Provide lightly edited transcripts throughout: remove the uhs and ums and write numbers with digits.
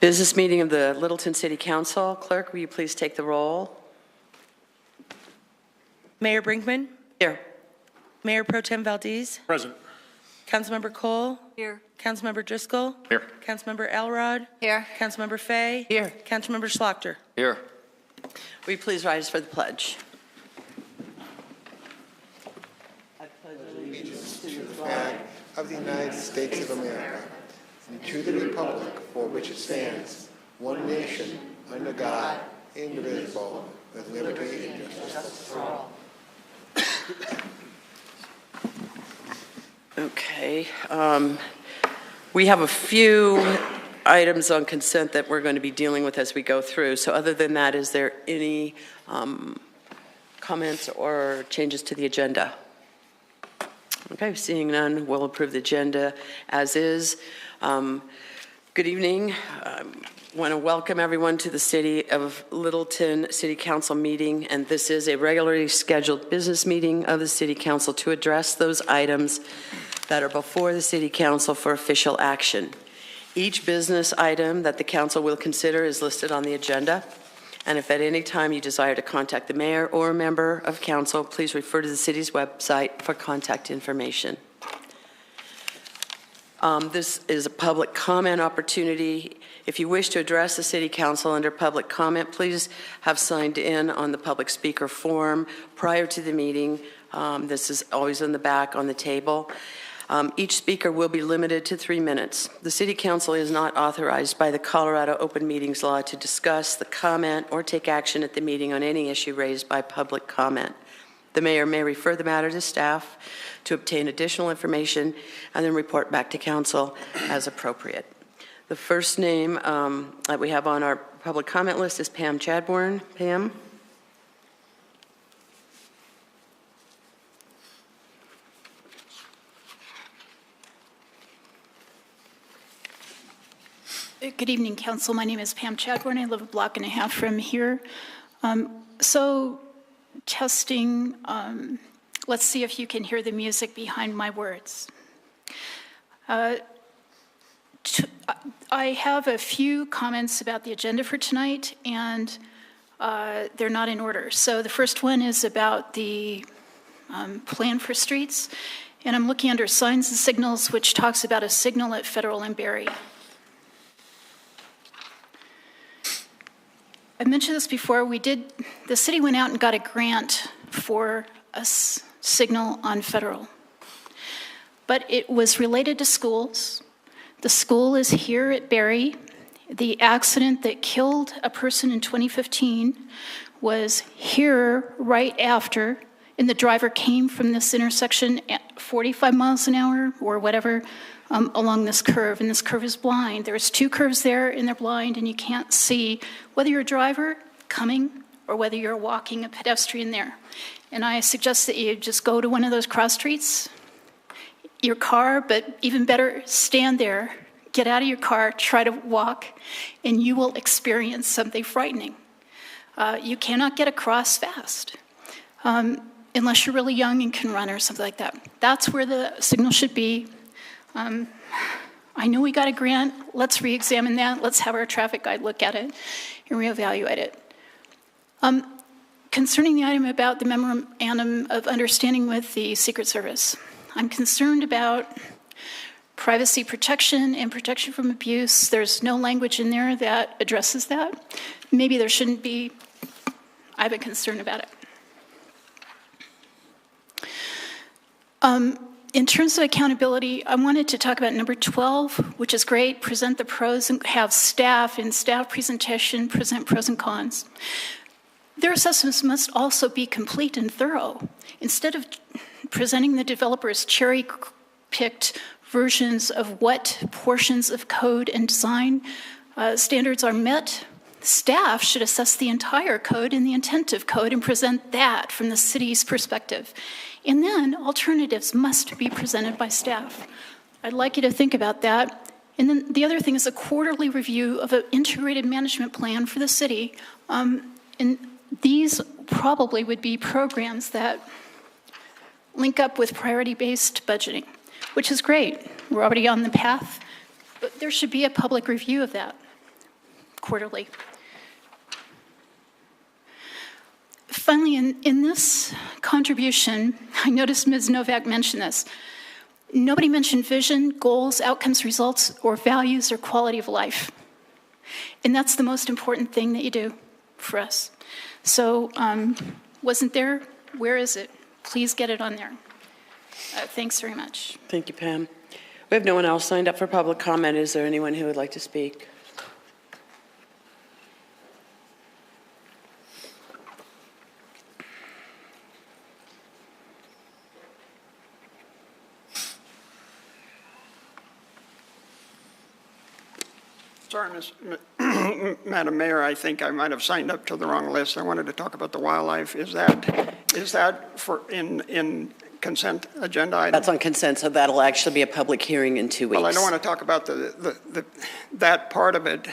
Business meeting of the Littleton City Council. Clerk, will you please take the roll? Mayor Brinkman. Here. Mayor Pro Tem Valdez. Present. Councilmember Cole. Here. Councilmember Driscoll. Here. Councilmember Elrod. Here. Councilmember Fay. Here. Councilmember Schlachter. Here. Will you please rise for the pledge? Of the United States of America, and to the republic for which it stands, one nation, under God, indivisible, with liberty and justice for all. Okay. We have a few items on consent that we're going to be dealing with as we go through. So other than that, is there any comments or changes to the agenda? Okay, seeing none, we'll approve the agenda as is. Good evening. I want to welcome everyone to the City of Littleton City Council meeting, and this is a regularly scheduled business meeting of the City Council to address those items that are before the City Council for official action. Each business item that the Council will consider is listed on the agenda. And if at any time you desire to contact the mayor or a member of council, please refer to the city's website for contact information. This is a public comment opportunity. If you wish to address the city council under public comment, please have signed in on the public speaker form prior to the meeting. This is always in the back on the table. Each speaker will be limited to 3 minutes. The City Council is not authorized by the Colorado Open Meetings Law to discuss, the comment, or take action at the meeting on any issue raised by public comment. The mayor may refer the matter to staff to obtain additional information and then report back to council as appropriate. The first name that we have on our public comment list is Pam Chadbourne. Pam? Good evening, Council. My name is Pam Chadbourne. I live a block and a half from here. Testing, let's see if you can hear the music behind my words. I have a few comments about the agenda for tonight, and they're not in order. So the first one is about the plan for streets, and I'm looking under signs and signals, which talks about a signal at Federal and Berry. I mentioned this before. The city went out and got a grant for a signal on Federal. But it was related to schools. The school is here at Berry. The accident that killed a person in 2015 was here right after, and the driver came from this intersection at 45 miles an hour or whatever along this curve, and this curve is blind. There's 2 curves there, and they're blind, and you can't see whether you're a driver coming or whether you're walking, a pedestrian there. And I suggest that you just go to one of those cross streets, your car, but even better, stand there, get out of your car, try to walk, and you will experience something frightening. You cannot get across fast unless you're really young and can run or something like that. That's where the signal should be. I know we got a grant. Let's re-examine that. Let's have our traffic guide look at it and reevaluate it. Concerning the item about the memorandum of understanding with the Secret Service, I'm concerned about privacy protection and protection from abuse. There's no language in there that addresses that. Maybe there shouldn't be. I have a concern about it. In terms of accountability, I wanted to talk about number 12, which is great, present the pros and have staff in staff presentation, present pros and cons. Their assessments must also be complete and thorough. Instead of presenting the developers cherry-picked versions of what portions of code and design standards are met, staff should assess the entire code and the intent of code and present that from the city's perspective. And then alternatives must be presented by staff. I'd like you to think about that. And then the other thing is a quarterly review of an integrated management plan for the city. And these probably would be programs that link up with priority-based budgeting, which is great. We're already on the path, but there should be a public review of that. quarterly. Finally, in this contribution, I noticed Ms. Novak mentioned this. Nobody mentioned vision, goals, outcomes, results, or values or quality of life. And that's the most important thing that you do for us. So, wasn't there? Where is it? Please get it on there. Thanks very much. Thank you, Pam. We have no one else signed up for public comment. Is there anyone who would like to speak? Sorry, Madam Mayor, I think I might have signed up to the wrong list. I wanted to talk about the wildlife. Is that for in consent agenda item? That's on consent, so that'll actually be a public hearing in 2 weeks. Well, I don't want to talk about that part of it.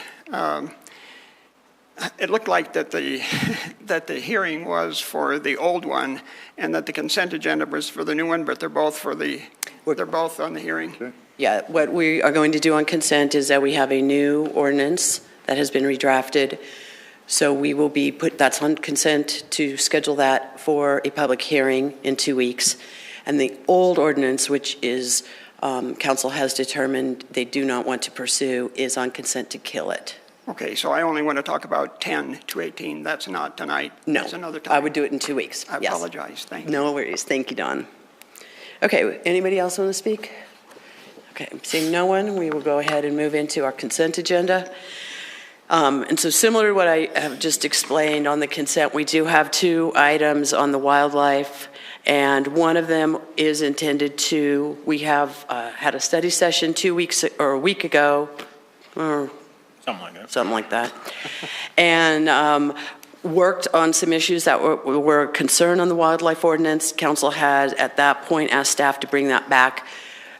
It looked like that the hearing was for the old one, and that the consent agenda was for the new one, but they're both on the hearing. Okay. Yeah, what we are going to do on consent is that we have a new ordinance that has been redrafted. So we will that's on consent to schedule that for a public hearing in 2 weeks. And the old ordinance, which is council has determined they do not want to pursue, is on consent to kill it. Okay, so I only want to talk about 10 to 18. That's not tonight. No, that's another time. I would do it in 2 weeks. I apologize. Thank you. No worries. Thank you, Don. Okay, anybody else want to speak? Okay, seeing no one, we will go ahead and move into our consent agenda. And so similar to what I have just explained on the consent, we do have 2 items on the wildlife, and one of them is intended to, we have had a study session 2 weeks or a week ago, or something like that, and worked on some issues that were a concern on the wildlife ordinance. Council had at that point asked staff to bring that back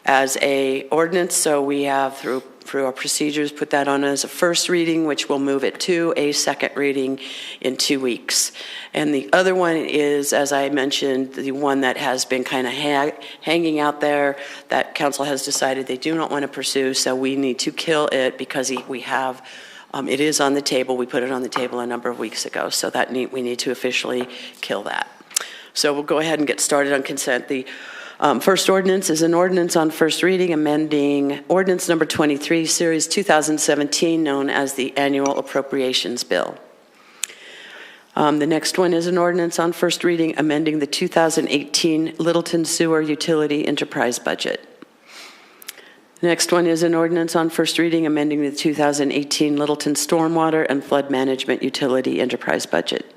as a ordinance, so we have through our procedures put that on as a first reading, which will move it to a second reading in 2 weeks. And the other one is, as I mentioned, the one that has been kind of hanging out there that council has decided they do not want to pursue, so we need to kill it because we have it is on the table. We put it on the table a number of weeks ago, so that we need to officially kill that. So we'll go ahead and get started on consent. The first ordinance is an ordinance on first reading, amending ordinance number 23, series 2017, known as the Annual Appropriations Bill. The next one is an ordinance on first reading, amending the 2018 Littleton Sewer Utility Enterprise Budget. The next one is an ordinance on first reading, amending the 2018 Littleton Stormwater and Flood Management Utility Enterprise Budget.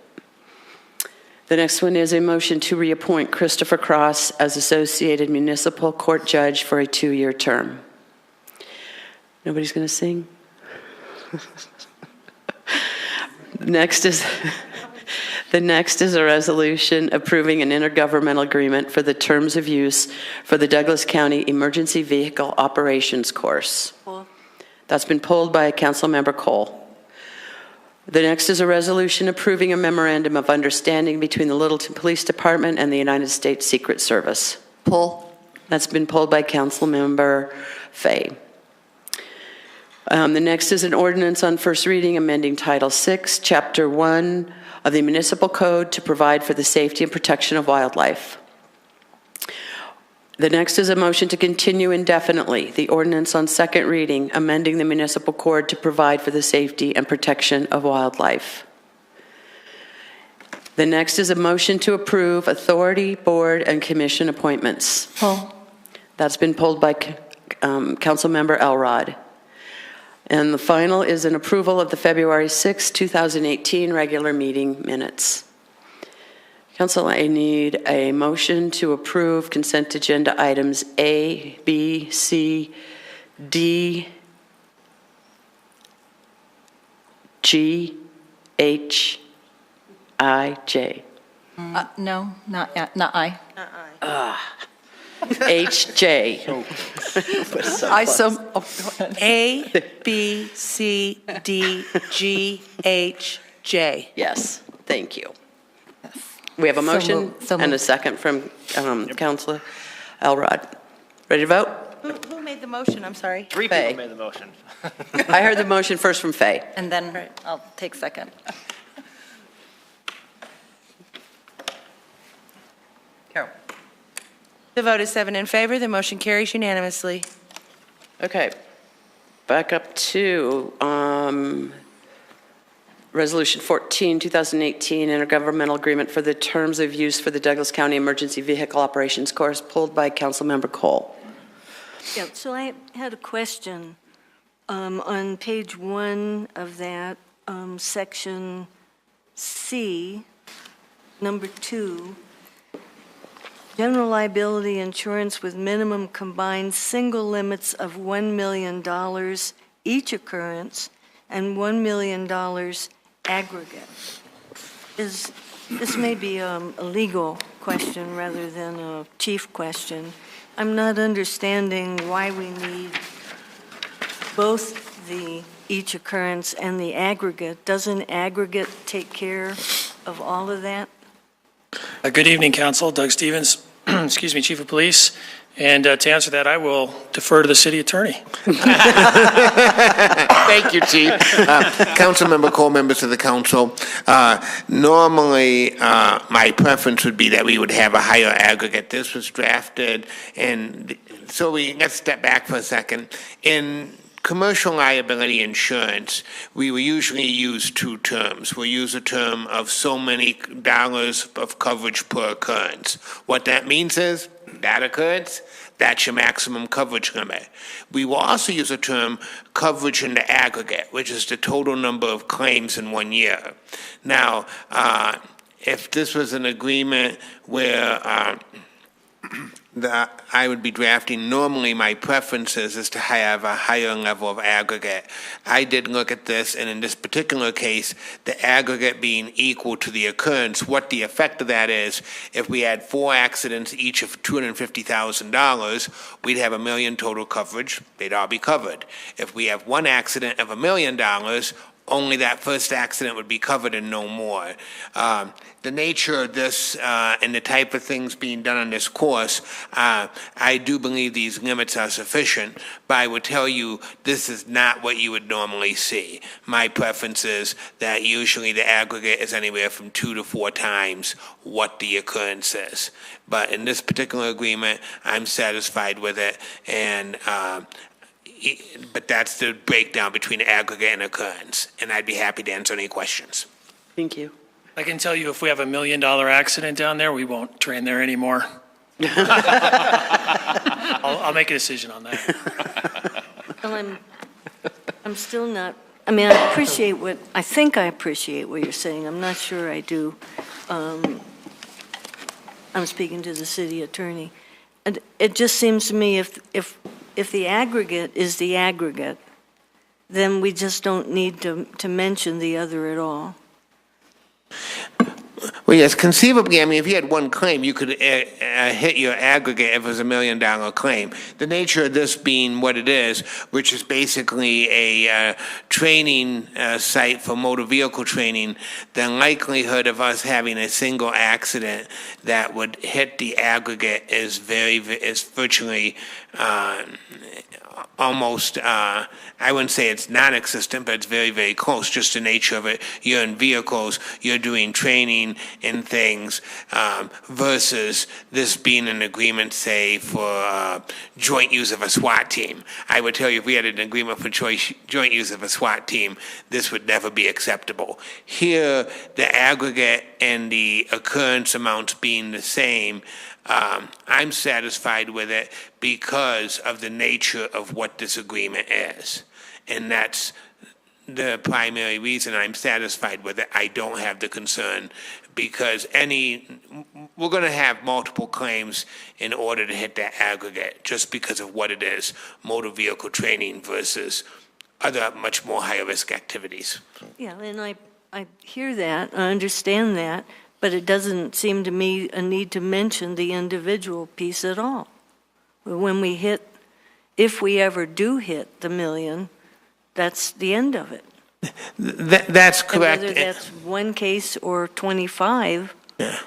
The next one is a motion to reappoint Christopher Cross as Associated Municipal Court Judge for a 2-year term. Nobody's going to sing? The next is a resolution approving an intergovernmental agreement for the terms of use for the Douglas County Emergency Vehicle Operations Course. That's been pulled by Councilmember Cole. The next is a resolution approving a memorandum of understanding between the Littleton Police Department and the United States Secret Service. Pull. That's been pulled by Councilmember Fay. The next is an ordinance on first reading, amending Title VI, Chapter 1 of the Municipal Code to provide for the safety and protection of wildlife. The next is a motion to continue indefinitely the ordinance on second reading, amending the municipal code to provide for the safety and protection of wildlife. The next is a motion to approve authority, board, and commission appointments. Pull. That's been pulled by Councilmember Elrod. And the final is an approval of the February 6, 2018 regular meeting minutes. Council, I need a motion to approve consent agenda items A, B, C, D, G, H, I, J. No, not I. H, J. I so. A, B, C, D, G, H, J. Yes, thank you. We have a motion moved. So and a moved. second from Councilor Elrod. Ready to vote? Who made the motion? I'm sorry. Three Faye. people made the motion. I heard the motion first from Faye. And then I'll take second. Carol. The vote is 7 in favor. The motion carries unanimously. Okay, back up to Resolution 14, 2018, intergovernmental agreement for the terms of use for the Douglas County Emergency Vehicle Operations Course, pulled by Councilmember Cole. Yeah, so I had a question. On page 1 of that, section C, number 2, general liability insurance with minimum combined single limits of $1 million each occurrence and $1 million aggregate. This may be a legal question rather than a chief question. I'm not understanding why we need both the each occurrence and the aggregate. Doesn't aggregate take care of all of that? Good evening, Council. Doug Stevens, excuse me, Chief of Police. And to answer that, I will defer to the city attorney. Thank you, Chief. Councilmember Cole, members of the council. Normally, my preference would be that we would have a higher aggregate. This was drafted, and so let's step back for a second. In commercial liability insurance, we will usually use two terms. We'll use a term of so many dollars of coverage per occurrence. What that means is, that occurrence, that's your maximum coverage limit. We will also use a term, coverage in the aggregate, which is the total number of claims in 1 year. Now, if this was an agreement where I would be drafting, normally my preference is to have a higher level of aggregate. I did look at this, and in this particular case, the aggregate being equal to the occurrence, what the effect of that is, if we had 4 accidents, each of $250,000, we'd have $1 million total coverage. They'd all be covered. If we have 1 accident of $1 million, only that first accident would be covered and no more. The nature of this and the type of things being done on this course, I do believe these limits are sufficient, but I would tell you this is not what you would normally see. My preference is that usually the aggregate is anywhere from 2 to 4 times what the occurrence is. But in this particular agreement, I'm satisfied with it, and but that's the breakdown between aggregate and occurrence, and I'd be happy to answer any questions. Thank you. I can tell you if we have $1 million accident down there, we won't train there anymore. I'll make a decision on that. Well, I'm still not, I mean, I think I appreciate what you're saying. I'm not sure I do. I'm speaking to the city attorney. And it just seems to me if the aggregate is the aggregate, then we just don't need to mention the other at all. Well, yes, conceivably, I mean, if you had 1 claim, you could hit your aggregate if it was $1 million claim. The nature of this being what it is, which is basically a training site for motor vehicle training, the likelihood of us having a single accident that would hit the aggregate is virtually almost, I wouldn't say it's non-existent, but it's very, very close, just the nature of it. You're in vehicles, you're doing training in things, versus this being an agreement, say, for joint use of a SWAT team. I would tell you if we had an agreement for joint use of a SWAT team, this would never be acceptable. Here, the aggregate and the occurrence amounts being the same, I'm satisfied with it because of the nature of what this agreement is. And that's the primary reason I'm satisfied with it. I don't have the concern because we're going to have multiple claims in order to hit that aggregate just because of what it is, motor vehicle training versus other much more higher risk activities. Yeah, and I hear that, I understand that, but it doesn't seem to me a need to mention the individual piece at all. When we hit, if we ever do hit the $1 million, that's the end of it. That's correct. And whether that's 1 case or 25. Yeah.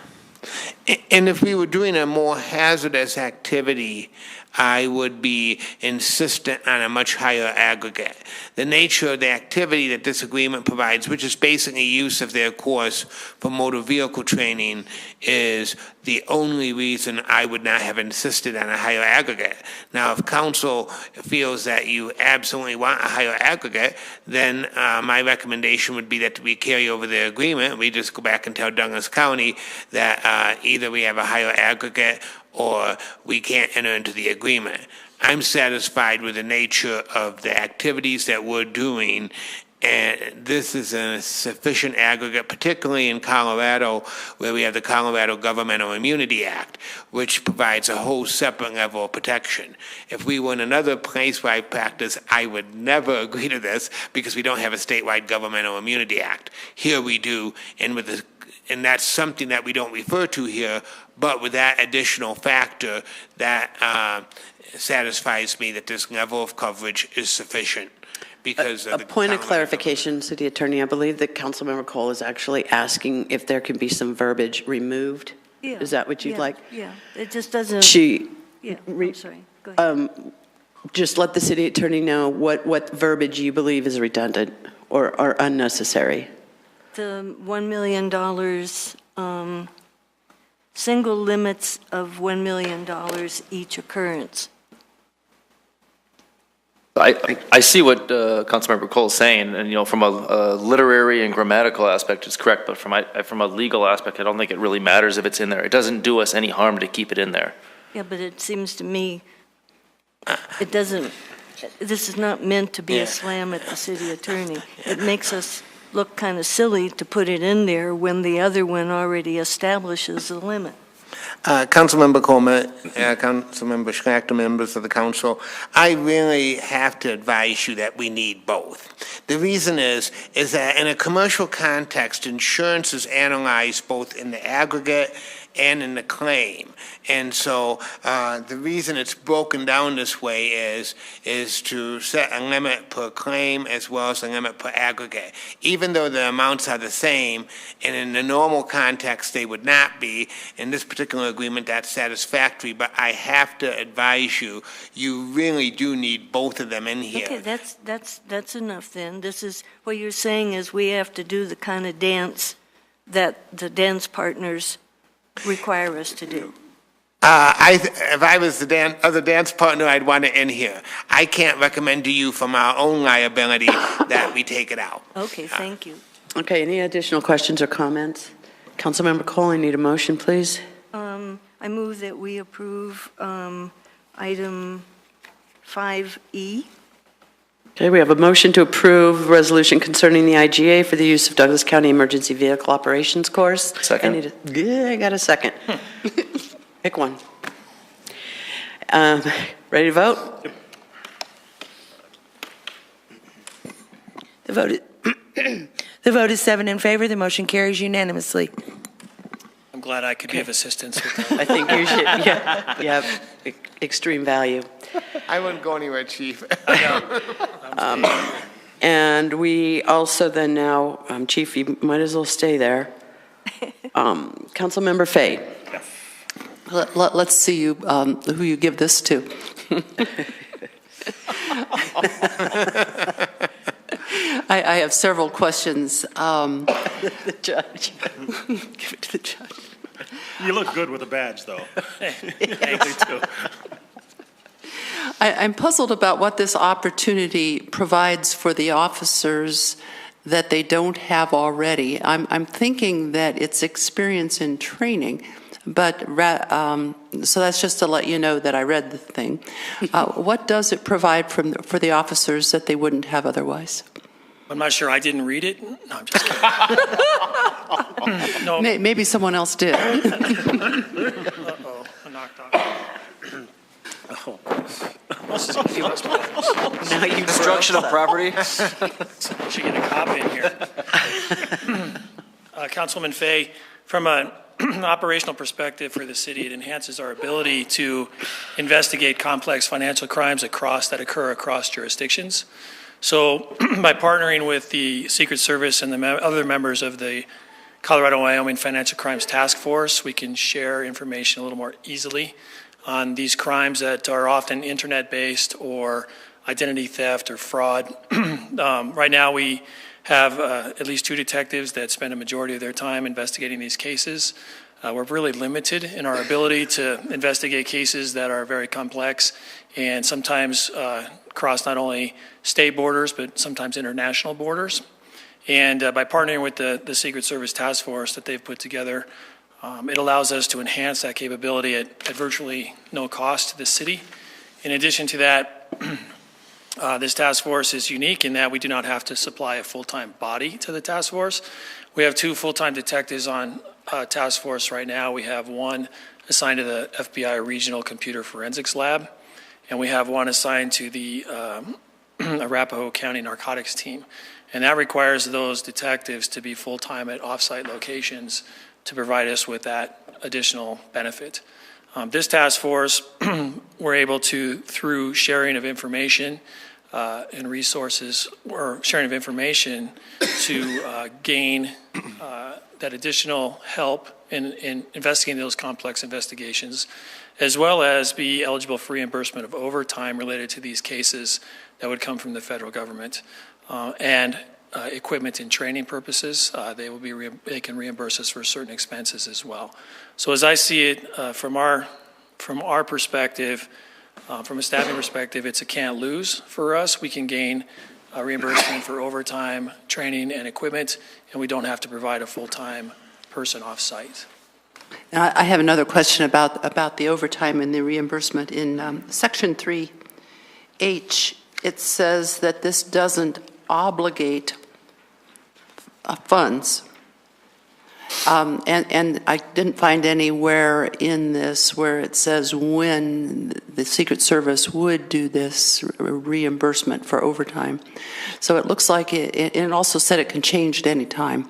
And if we were doing a more hazardous activity, I would be insistent on a much higher aggregate. The nature of the activity that this agreement provides, which is basically use of their course for motor vehicle training, is the only reason I would not have insisted on a higher aggregate. Now, if council feels that you absolutely want a higher aggregate, then my recommendation would be that we carry over the agreement. We just go back and tell Douglas County that either we have a higher aggregate or we can't enter into the agreement. I'm satisfied with the nature of the activities that we're doing, and this is a sufficient aggregate, particularly in Colorado, where we have the Colorado Governmental Immunity Act, which provides a whole separate level of protection. If we were in another place where I practice, I would never agree to this because we don't have a statewide Governmental Immunity Act. Here we do, and that's something that we don't refer to here, but with that additional factor, that satisfies me that this level of coverage is sufficient because of A the point of Colorado clarification, City Attorney, I believe that Councilmember Cole is actually asking if there can be some verbiage removed. Yeah, Is that what you'd yeah, like? Yeah, it just doesn't, She, yeah, re- I'm sorry, go ahead. just let the City Attorney know what verbiage you believe is redundant or unnecessary. The $1 million, single limits of $1 million each occurrence. I see what Councilmember Cole is saying, and, you know, from a literary and grammatical aspect, it's correct, but from a legal aspect, I don't think it really matters if it's in there. It doesn't do us any harm to keep it in there. Yeah, but it seems to me, it doesn't, this is not meant to be Yeah. a slam at the city attorney. It makes us look kind of silly to put it in there when the other one already establishes the limit. Councilmember Coleman, Councilmember Schlachter, members of the council, I really have to advise you that we need both. The reason is that in a commercial context, insurance is analyzed both in the aggregate and in the claim. And so the reason it's broken down this way is to set a limit per claim as well as a limit per aggregate. Even though the amounts are the same, and in the normal context they would not be, in this particular agreement that's satisfactory, but I have to advise you, you really do need both of them in here. Okay, that's enough then. This is, what you're saying is we have to do the kind of dance that the dance partners require us to do. If I was the other dance partner, I'd want it in here. I can't recommend to you from our own liability that we take it out. Okay, thank you. Okay, any additional questions or comments? Councilmember Cole, I need a motion, please. I move that we approve item 5E. Okay, we have a motion to approve resolution concerning the IGA for the use of Douglas County Emergency Vehicle Operations Course. Second. I got a second. Pick one. Ready to vote? The vote is 7 in favor. The motion carries unanimously. I'm glad I could be of assistance with that. I think you should, yeah, you have extreme value. I wouldn't go anywhere, Chief. And we also then now, Chief, you might as well stay there. Councilmember Fay. Let's see you, who you give this to. I have several questions. The judge. Give it to the judge. You look good with a badge, though. I'm puzzled about what this opportunity provides for the officers that they don't have already. I'm thinking that it's experience in training, but so that's just to let you know that I read the thing. What does it provide for the officers that they wouldn't have otherwise? I'm not sure. I didn't read it. No, I'm just kidding. No. Maybe someone else did. Uh-oh. I knocked off. Now you Destruction of property. Should get a cop in here. Councilman Fay, from an operational perspective for the city, it enhances our ability to investigate complex financial crimes that occur across jurisdictions. So by partnering with the Secret Service and the other members of the Colorado-Wyoming Financial Crimes Task Force, we can share information a little more easily. on these crimes that are often internet-based or identity theft or fraud. Right now, we have at least 2 detectives that spend a majority of their time investigating these cases. We're really limited in our ability to investigate cases that are very complex and sometimes cross not only state borders, but sometimes international borders. And by partnering with the Secret Service Task Force that they've put together, it allows us to enhance that capability at virtually no cost to the city. In addition to that, this task force is unique in that we do not have to supply a full-time body to the task force. We have 2 full-time detectives on task force right now. We have one assigned to the FBI Regional Computer Forensics Lab, and we have one assigned to the Arapahoe County Narcotics Team. And that requires those detectives to be full-time at off-site locations to provide us with that additional benefit. This task force, we're able to, through sharing of information and resources, or sharing of information, to gain that additional help in investigating those complex investigations, as well as be eligible for reimbursement of overtime related to these cases that would come from the federal government. And equipment and training purposes, they can reimburse us for certain expenses as well. So as I see it, from our perspective, from a staffing perspective, it's a can't lose for us. We can gain reimbursement for overtime, training, and equipment, and we don't have to provide a full-time person off-site. I have another question about the overtime and the reimbursement. In Section 3H, it says that this doesn't obligate funds. And I didn't find anywhere in this where it says when the Secret Service would do this reimbursement for overtime. So it looks like it also said it can change at any time.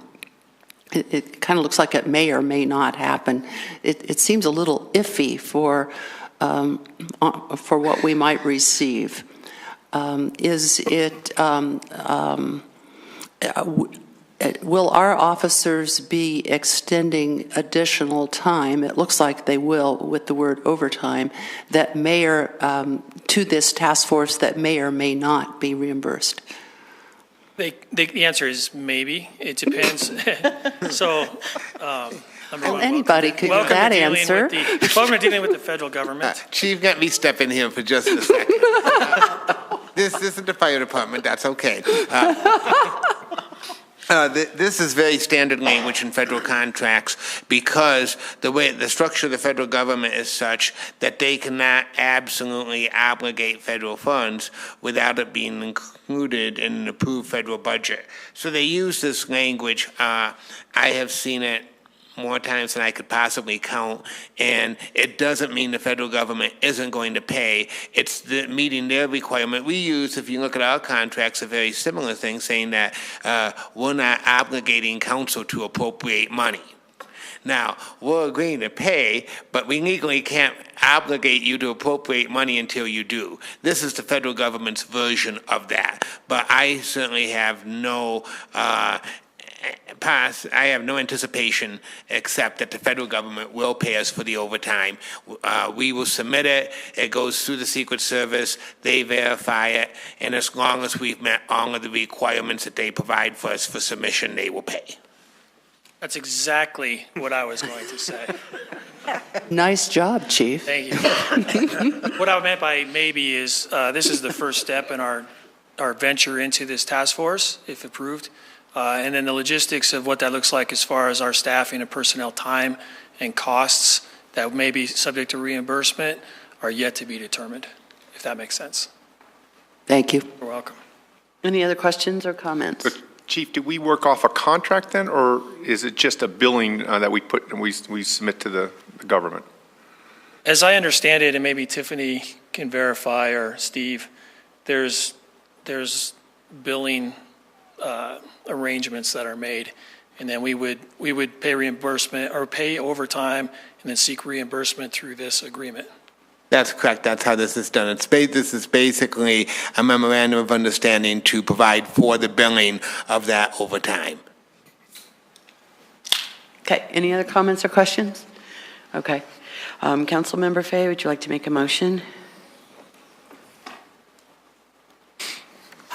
It kind of looks like it may or may not happen. It seems a little iffy for what we might receive. Will our officers be extending additional time? It looks like they will with the word overtime that may to this task force that may or may not be reimbursed. The answer is maybe. It depends. So, number one, anybody could give that answer. Welcome to dealing with the federal government. Chief, let me step in here for just a second. This isn't the fire department. That's okay. This is very standard language in federal contracts because the structure of the federal government is such that they cannot absolutely obligate federal funds without it being included in an approved federal budget. So they use this language. I have seen it more times than I could possibly count, and it doesn't mean the federal government isn't going to pay. It's meeting their requirement. We use, if you look at our contracts, a very similar thing, saying that we're not obligating council to appropriate money. Now, we're agreeing to pay, but we legally can't obligate you to appropriate money until you do. This is the federal government's version of that. But I certainly have no I have no anticipation except that the federal government will pay us for the overtime. We will submit it. It goes through the Secret Service. They verify it. And as long as we've met all of the requirements that they provide for us for submission, they will pay. That's exactly what I was going to say. Nice job, Chief. Thank you. What I meant by maybe is this is the first step in our venture into this task force, if approved. And then the logistics of what that looks like as far as our staffing and personnel time and costs that may be subject to reimbursement are yet to be determined, if that makes sense. Thank you. You're welcome. Any other questions or comments? But Chief, do we work off a contract then, or is it just a billing that we put and we submit to the government? As I understand it, and maybe Tiffany can verify, or Steve, there's billing arrangements that are made, and then we would pay reimbursement or pay overtime and then seek reimbursement through this agreement. That's correct. That's how this is done. This is basically a memorandum of understanding to provide for the billing of that overtime. Okay, any other comments or questions? Okay. Councilmember Fay, would you like to make a motion?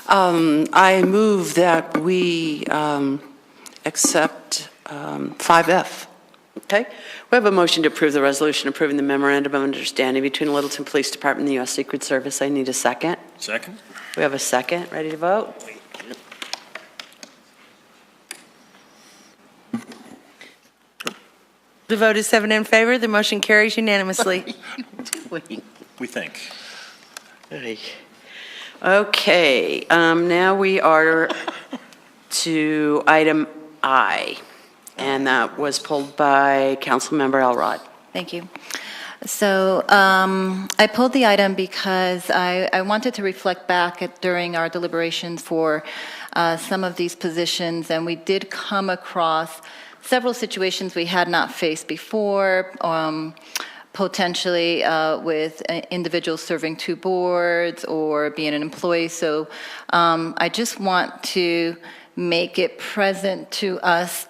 I move that we accept 5F. Okay. We have a motion to approve the resolution approving the memorandum of understanding between the Littleton Police Department and the U.S. Secret Service. I need a second. Second? We have a second. Ready to vote? The vote is 7 in favor. The motion carries unanimously. We think. Okay, now we are to item I, and that was pulled by Councilmember Elrod. Thank you. So I pulled the item because I wanted to reflect back during our deliberations for some of these positions, and we did come across several situations we had not faced before, potentially with individuals serving 2 boards or being an employee. So I just want to make it present to us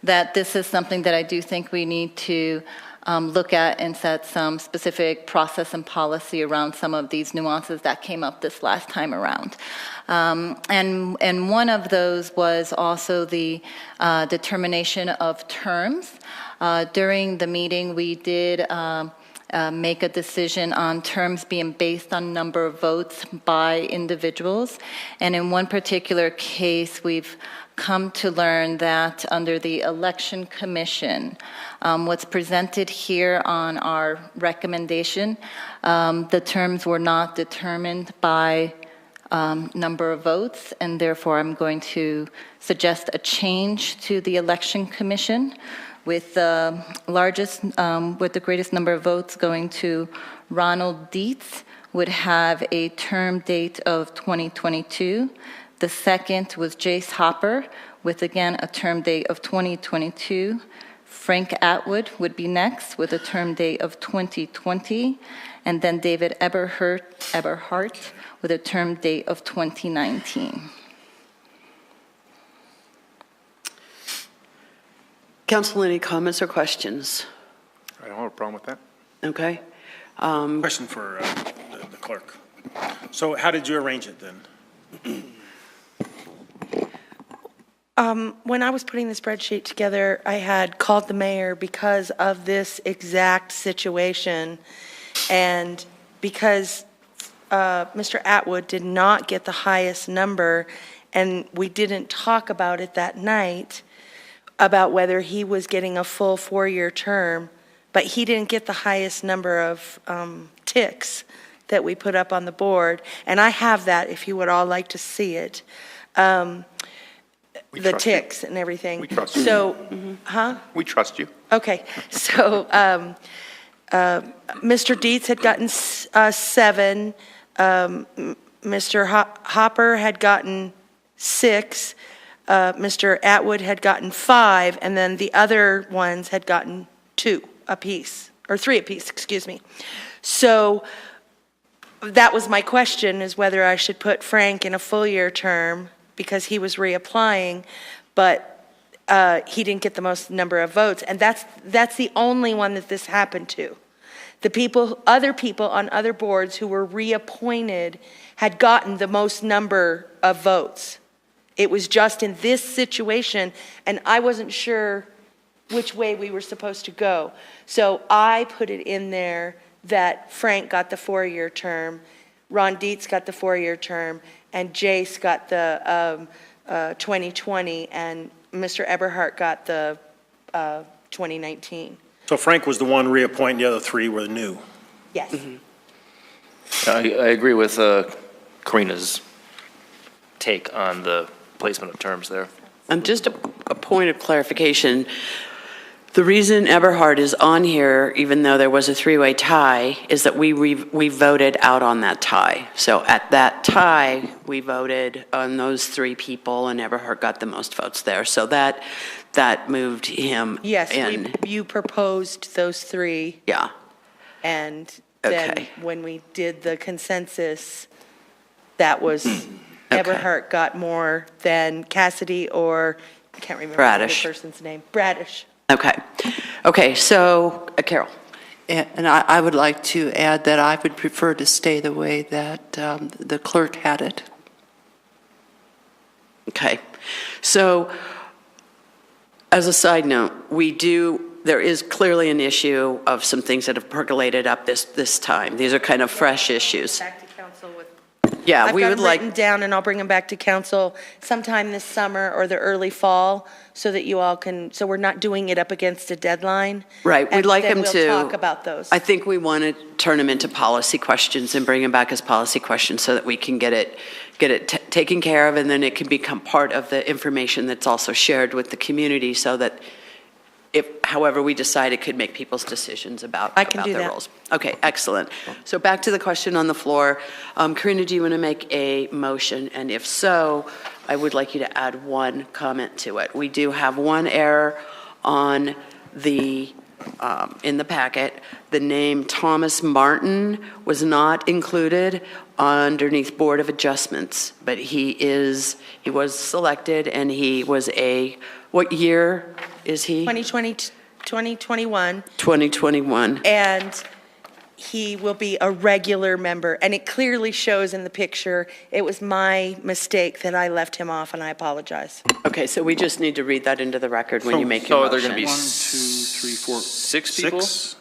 that this is something that I do think we need to look at and set some specific process and policy around some of these nuances that came up this last time around. And one of those was also the determination of terms. During the meeting, we did make a decision on terms being based on number of votes by individuals. And in one particular case, we've come to learn that under the Election Commission, what's presented here on our recommendation, the terms were not determined by number of votes, and therefore I'm going to suggest a change to the Election Commission with the greatest number of votes going to Ronald Dietz, would have a term date of 2022. The second was Jace Hopper, with again a term date of 2022. Frank Atwood would be next with a term date of 2020. And then David Eberhart with a term date of 2019. Council, any comments or questions? I don't have a problem with that. Okay. Question for the clerk. So how did you arrange it then? When I was putting the spreadsheet together, I had called the mayor because of this exact situation, and because Mr. Atwood did not get the highest number, and we didn't talk about it that night, about whether he was getting a full 4-year term, but he didn't get the highest number of ticks that we put up on the board, and I have that if you would all like to see it. The ticks and everything. We trust you. So, We trust you. Okay, so Mr. Dietz had gotten 7, Mr. Hopper had gotten 6, Mr. Atwood had gotten 5, and then the other ones had gotten 2 apiece, or 3 apiece, excuse me. So that was my question, is whether I should put Frank in a full-year term because he was reapplying, but he didn't get the most number of votes. And that's the only one that this happened to. The other people on other boards who were reappointed had gotten the most number of votes. It was just in this situation, and I wasn't sure which way we were supposed to go. So I put it in there that Frank got the 4-year term, Ron Dietz got the 4-year term, and Jace got the 2020, and Mr. Eberhart got the 2019. So Frank was the one reappointed, the other 3 were new. Yes. I agree with Karina's take on the placement of terms there. And just a point of clarification, the reason Eberhard is on here, even though there was a 3-way tie, is that we voted out on that tie. So at that tie, we voted on those 3 people, and Eberhard got the most votes there. So that moved him in. Yes, you proposed those 3. Yeah. And then when we did the consensus, that was Eberhart got more than Cassidy, or I can't remember the other person's name. Bradish. Okay, so Carol. And I would like to add that I would prefer to stay the way that the clerk had it. Okay. So, as a side note, there is clearly an issue of some things that have percolated up this time. These are kind of fresh issues. Back to council with. Yeah, I've we got would them like. written down, and I'll bring them back to council sometime this summer or the early fall, so that you all can, so we're not doing it up against a deadline. Right, we'd And like then them we'll to. talk about those. I think we want to turn them into policy questions and bring them back as policy questions so that we can get it taken care of, and then it can become part of the information that's also shared with the community, so that if, however we decide, it could make people's decisions about I can do their that. roles. Okay, excellent. So back to the question on the floor. Karina, do you want to make a motion? And if so, I would like you to add one comment to it. We do have one error on the, in the packet. The name Thomas Martin was not included underneath Board of Adjustments, but he was selected, and he was what year is he? 2020, 2021, 2021. and he will be a regular member. And it clearly shows in the picture, it was my mistake that I left him off, and I apologize. Okay, so we just need to read that into the record when you make your So are motion. there going to be 1, 2, 3, 4, 6 people? six?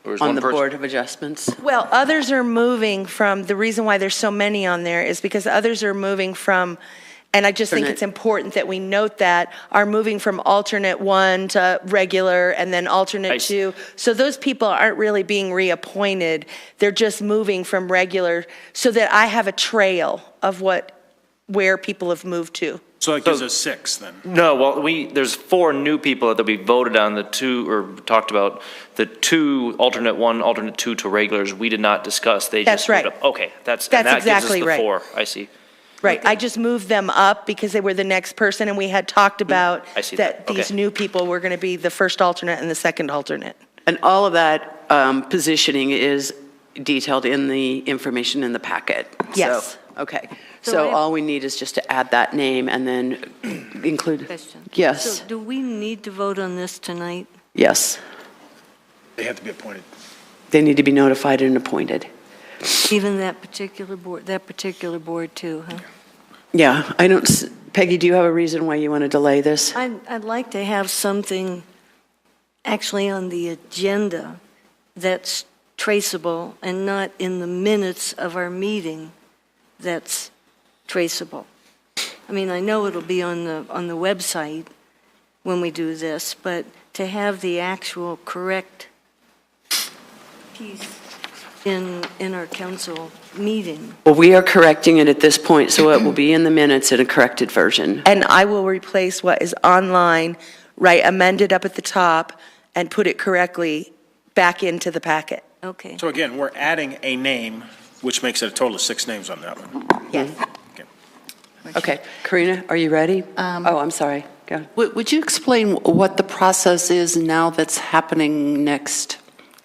Or is On one the person? Board of Adjustments? Well, others are moving from, the reason why there's so many on there is because others are moving from, and I just think Alternate. it's important that we note that, are moving from alternate 1 to regular and then I alternate see. 2. So those people aren't really being reappointed. They're just moving from regular so that I have a trail of where people have moved to. So that gives us 6 then. No, well, there's 4 new people that we voted on, the 2, or talked about, the 2, alternate 1, alternate 2 to regulars, we did not discuss. They That's just right. moved up. Okay, That's and that exactly gives us the right. 4, I see. Right, I just moved them up because they were the next person, and we had talked about I see that. these Okay. new people were going to be the first alternate and the second alternate. And all of that positioning is detailed in the information in the packet. Yes. So, okay. So So I- all we need is just to add that name and then include. Question. Yes, So do we need to vote on this tonight? yes. They have to be appointed. They need to be notified and appointed. Even that particular board too, huh? Yeah, Peggy, do you have a reason why you want to delay this? I'd like to have something actually on the agenda that's traceable and not in the minutes of our meeting that's traceable. I mean, I know it'll be on the website when we do this, but to have the actual correct piece in our council meeting. Well, we are correcting it at this point, so it will be in the minutes in a corrected version. And I will replace what is online, right, amended up at the top, and put it correctly back into the packet. Okay. So again, we're adding a name, which makes it a total of 6 names on that one. Yes. Okay, Karina, are you ready? Oh, I'm sorry. Go ahead. Would you explain what the process is now that's happening next?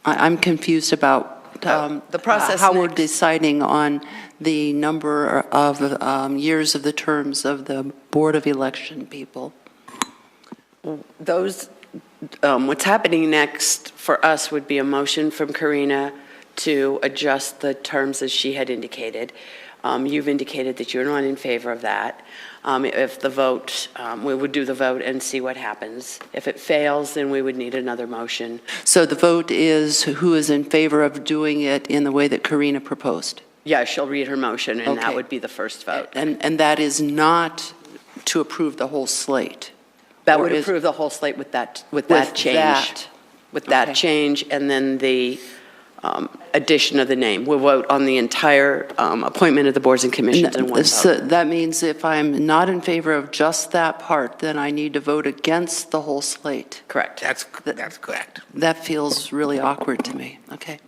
I'm confused about the process how we're next. deciding on the number of years of the terms of the Board of Election people. What's happening next for us would be a motion from Karina to adjust the terms as she had indicated. You've indicated that you're not in favor of that. If the vote, we would do the vote and see what happens. If it fails, then we would need another motion. So the vote is who is in favor of doing it in the way that Karina proposed? Yeah, she'll read her motion, and that Okay. would be the first vote. And that is not to approve the whole slate? That Or would is- approve the whole slate with that change. that. With that Okay. change, and then the addition of the name. We'll vote on the entire appointment of the boards and commissions in one So vote. that means if I'm not in favor of just that part, then I need to vote against the whole slate. Correct. That's correct. That feels really awkward to me. Okay.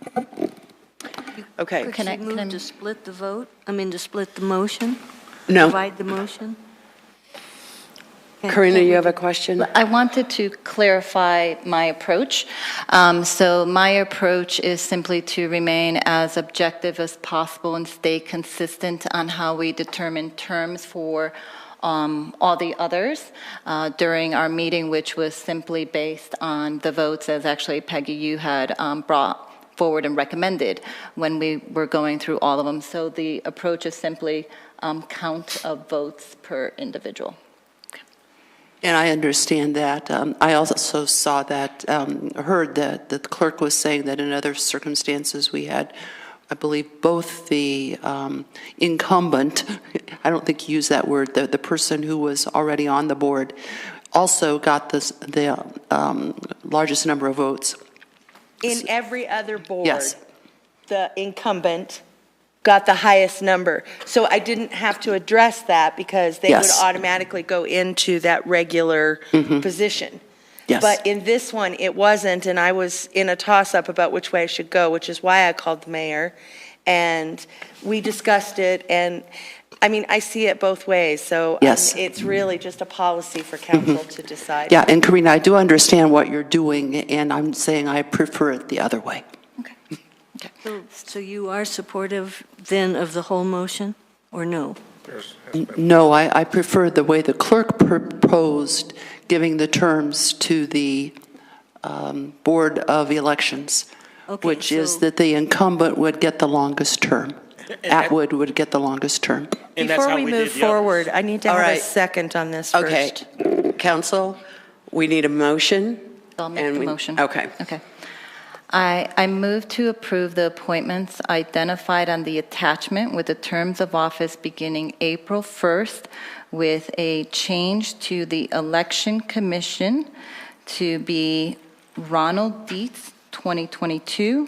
Okay. Can I move to split the vote? I mean, to split the motion? No. Divide the motion? Karina, you have a question? I wanted to clarify my approach. So my approach is simply to remain as objective as possible and stay consistent on how we determine terms for all the others during our meeting, which was simply based on the votes, as actually Peggy, you had brought forward and recommended when we were going through all of them. So the approach is simply count of votes per individual. And I understand that. I also saw that, heard that the clerk was saying that in other circumstances we had, I believe, both the incumbent, I don't think you used that word, the person who was already on the board, also got the largest number of votes. In every other board, Yes. the incumbent got the highest number. So I didn't have to address that because they would Yes. automatically go into that regular position. Yes. But in this one, it wasn't, and I was in a toss-up about which way I should go, which is why I called the mayor. And we discussed it, and, I mean, I see it both ways, so Yes. it's really just a policy for council to decide. Yeah, and Karina, I do understand what you're doing, and I'm saying I prefer it the other way. So you are supportive then of the whole motion, or no? No, I prefer the way the clerk proposed, giving the terms to the Board of Elections, Okay, which is so- that the incumbent would get the longest term. Atwood would get the longest term. And that's Before how we we move did the others. forward, I need to All have a right. second on this Okay, first. council, we need a motion. I'll make and the we- motion. Okay. Okay. I move to approve the appointments identified on the attachment with the terms of office beginning April 1st with a change to the Election Commission to be Ronald Dietz, 2022,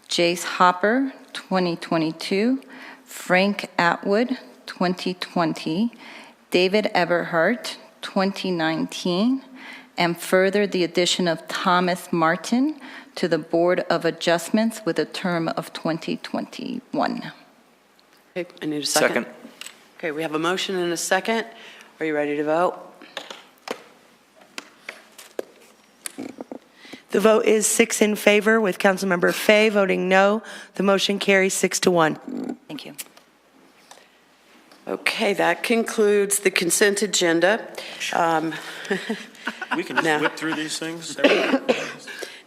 Jace Hopper, 2022, Frank Atwood, 2020, David Everhart, 2019, and further the addition of Thomas Martin to the Board of Adjustments with a term of 2021. Okay, I need a second. Okay, we have a motion and a second. Are you ready to vote? The vote is 6 in favor, with Councilmember Fay voting no. The motion carries 6-1. Thank you. Okay, that concludes the consent agenda. We can just Now- whip through these things?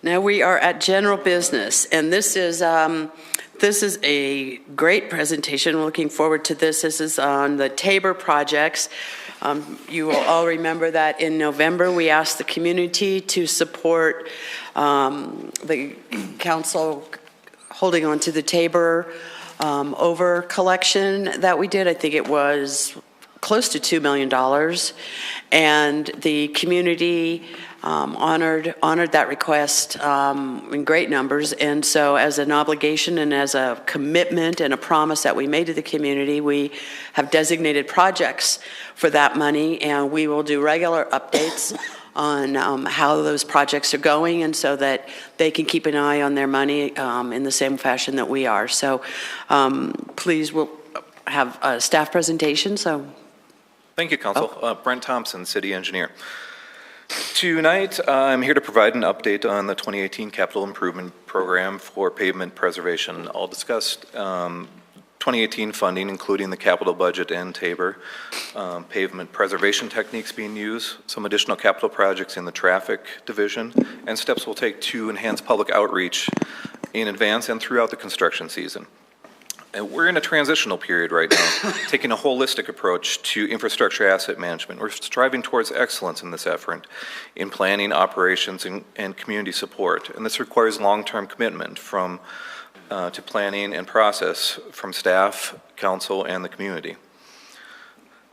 Now we are at general business, and this is a great presentation. We're looking forward to this. This is on the Tabor projects. You will all remember that in November, we asked the community to support the council holding on to the Tabor over collection that we did. I think it was close to $2 million. And the community honored that request in great numbers. And so as an obligation and as a commitment and a promise that we made to the community, we have designated projects for that money, and we will do regular updates on how those projects are going, and so that they can keep an eye on their money in the same fashion that we are. So please, we'll have a staff presentation. So Thank you, Council. Brent Thompson, City Engineer. Tonight, I'm here to provide an update on the 2018 Capital Improvement Program for pavement preservation. I'll discuss 2018 funding, including the capital budget and Tabor, pavement preservation techniques being used, some additional capital projects in the traffic division, and steps we'll take to enhance public outreach in advance and throughout the construction season. And we're in a transitional period right now, taking a holistic approach to infrastructure asset management. We're striving towards excellence in this effort in planning, operations, and community support. And this requires long-term commitment to planning and process from staff, council, and the community.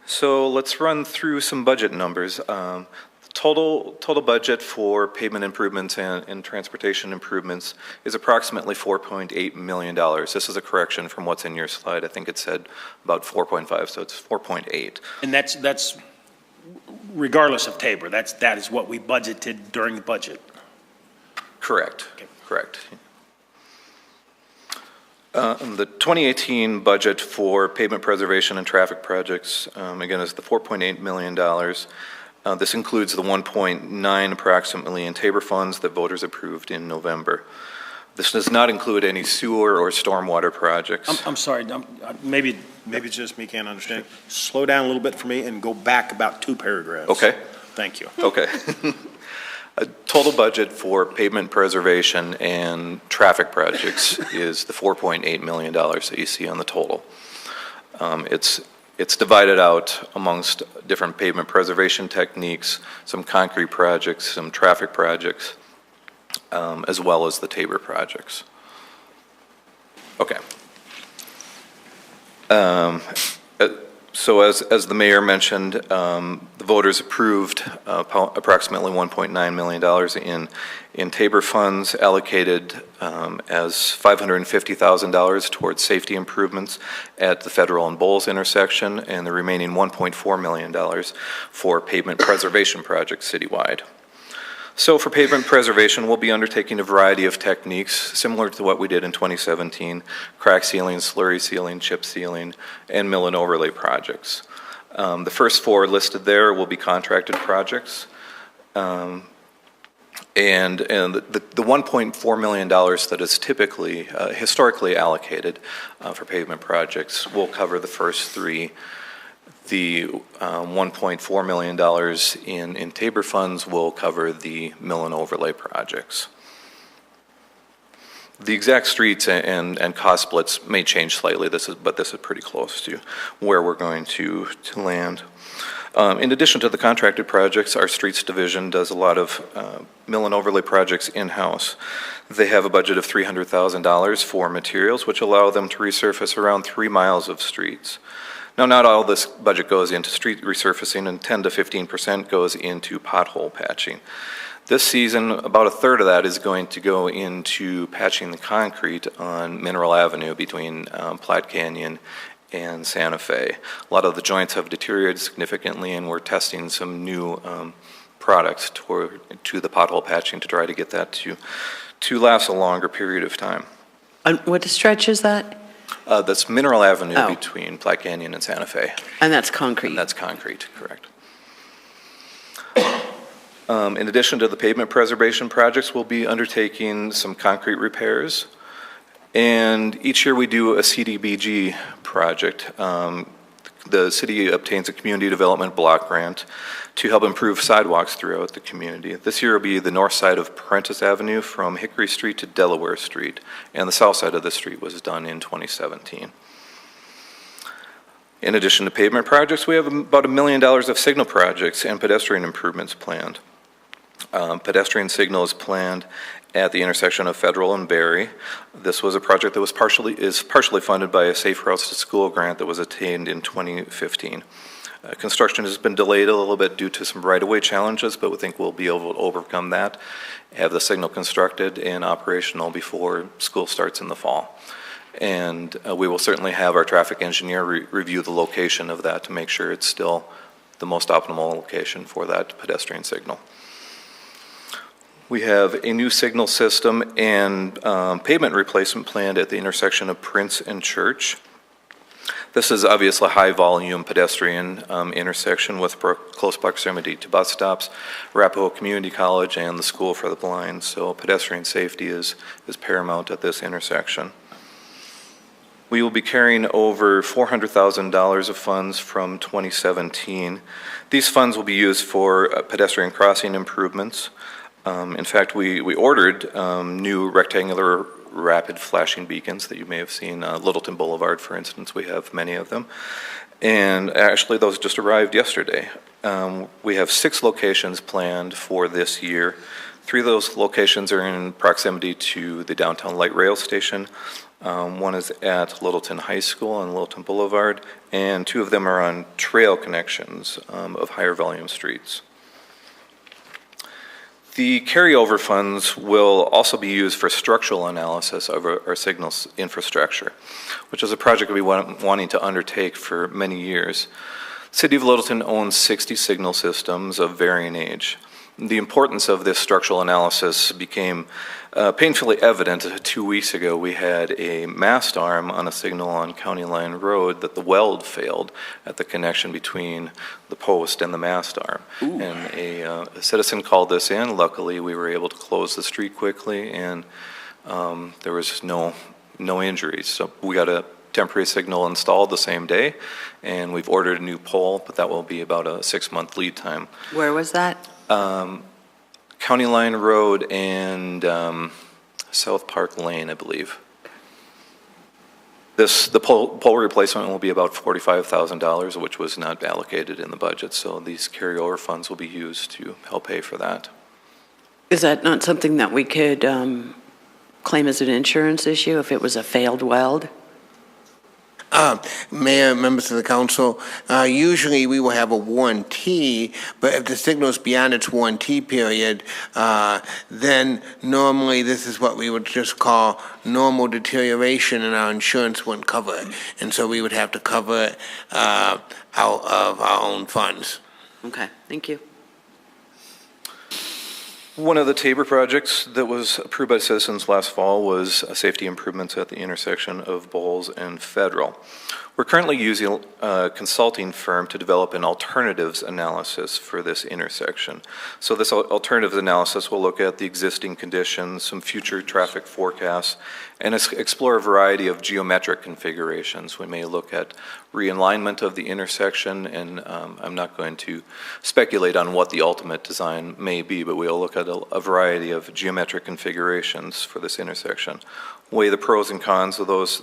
So let's run through some budget numbers. Total budget for pavement improvements and transportation improvements is approximately $4.8 million. This is a correction from what's in your slide. I think it said about 4.5, so it's 4.8. And that's regardless of Tabor, that is what we budgeted during the budget. Correct, correct. The 2018 budget for pavement preservation and traffic projects, again, is the $4.8 million. This includes the 1.9 approximately in Tabor funds that voters approved in November. This does not include any sewer or stormwater projects. I'm sorry, maybe it's just me can't understand. Slow down a little bit for me and go back about 2 paragraphs. Okay. Thank you. Okay. A total budget for pavement preservation and traffic projects is the $4.8 million that you see on the total. It's divided out amongst different pavement preservation techniques, some concrete projects, some traffic projects, as well as the Tabor projects. Okay. So as the mayor mentioned, the voters approved approximately $1.9 million in Tabor funds allocated as $550,000 towards safety improvements at the Federal and Bowles intersection, and the remaining $1.4 million for pavement preservation projects citywide. So for pavement preservation, we'll be undertaking a variety of techniques similar to what we did in 2017, crack sealing, slurry sealing, chip sealing, and mill and overlay projects. The first 4 listed there will be contracted projects. And the $1.4 million that is typically, historically allocated for pavement projects will cover the first 3. The $1.4 million in Tabor funds will cover the mill and overlay projects. The exact streets and cost splits may change slightly, but this is pretty close to where we're going to land. In addition to the contracted projects, our streets division does a lot of mill and overlay projects in-house. They have a budget of $300,000 for materials, which allow them to resurface around 3 miles of streets. Now, not all this budget goes into street resurfacing, and 10 to 15% goes into pothole patching. This season, about a third of that is going to go into patching the concrete on Mineral Avenue between Platte Canyon and Santa Fe. A lot of the joints have deteriorated significantly, and we're testing some new products to the pothole patching to try to get that to last a longer period of time. And what stretch is that? That's Mineral Avenue between Platte Canyon and Santa Fe. And that's concrete? And that's concrete, correct. In addition to the pavement preservation projects, we'll be undertaking some concrete repairs. And each year we do a CDBG project. The city obtains a community development block grant to help improve sidewalks throughout the community. This year will be the north side of Prentice Avenue from Hickory Street to Delaware Street, and the south side of the street was done in 2017. In addition to pavement projects, we have about $1 million of signal projects and pedestrian improvements planned. Pedestrian signal is planned at the intersection of Federal and Berry. This was a project that was partially funded by a Safe Routes to School grant that was attained in 2015. Construction has been delayed a little bit due to some right-of-way challenges, but we think we'll be able to overcome that, have the signal constructed and operational before school starts in the fall. And we will certainly have our traffic engineer review the location of that to make sure it's still the most optimal location for that pedestrian signal. We have a new signal system and pavement replacement planned at the intersection of Prince and Church. This is obviously a high-volume pedestrian intersection with close proximity to bus stops, Arapahoe Community College, and the School for the Blind. So pedestrian safety is paramount at this intersection. We will be carrying over $400,000 of funds from 2017. These funds will be used for pedestrian crossing improvements. In fact, we ordered new rectangular rapid flashing beacons that you may have seen. Littleton Boulevard, for instance, we have many of them. And actually, those just arrived yesterday. We have 6 locations planned for this year. 3 of those locations are in proximity to the downtown light rail station. One is at Littleton High School on Littleton Boulevard, and 2 of them are on trail connections of higher volume streets. The carryover funds will also be used for structural analysis of our signals infrastructure, which is a project we've been wanting to undertake for many years. The City of Littleton owns 60 signal systems of varying age. The importance of this structural analysis became painfully evident 2 weeks ago. We had a mast arm on a signal on County Line Road that the weld failed at the connection between the post and the mast arm. Ooh. And a citizen called this in. Luckily, we were able to close the street quickly and There was no injuries. So we got a temporary signal installed the same day, and we've ordered a new pole, but that will be about a 6-month lead time. Where was that? County Line Road and South Park Lane, I believe. The pole replacement will be about $45,000, which was not allocated in the budget, so these carryover funds will be used to help pay for that. Is that not something that we could claim as an insurance issue if it was a failed weld? Mayor, members of the council, usually we will have a warranty, but if the signal is beyond its warranty period, then normally this is what we would just call normal deterioration, and our insurance wouldn't cover it. And so we would have to cover it out of our own funds. Okay, thank you. One of the Tabor projects that was approved by citizens last fall was safety improvements at the intersection of Bowles and Federal. We're currently using a consulting firm to develop an alternatives analysis for this intersection. So this alternatives analysis will look at the existing conditions, some future traffic forecasts, and explore a variety of geometric configurations. We may look at realignment of the intersection, and I'm not going to speculate on what the ultimate design may be, but we'll look at a variety of geometric configurations for this intersection, weigh the pros and cons of those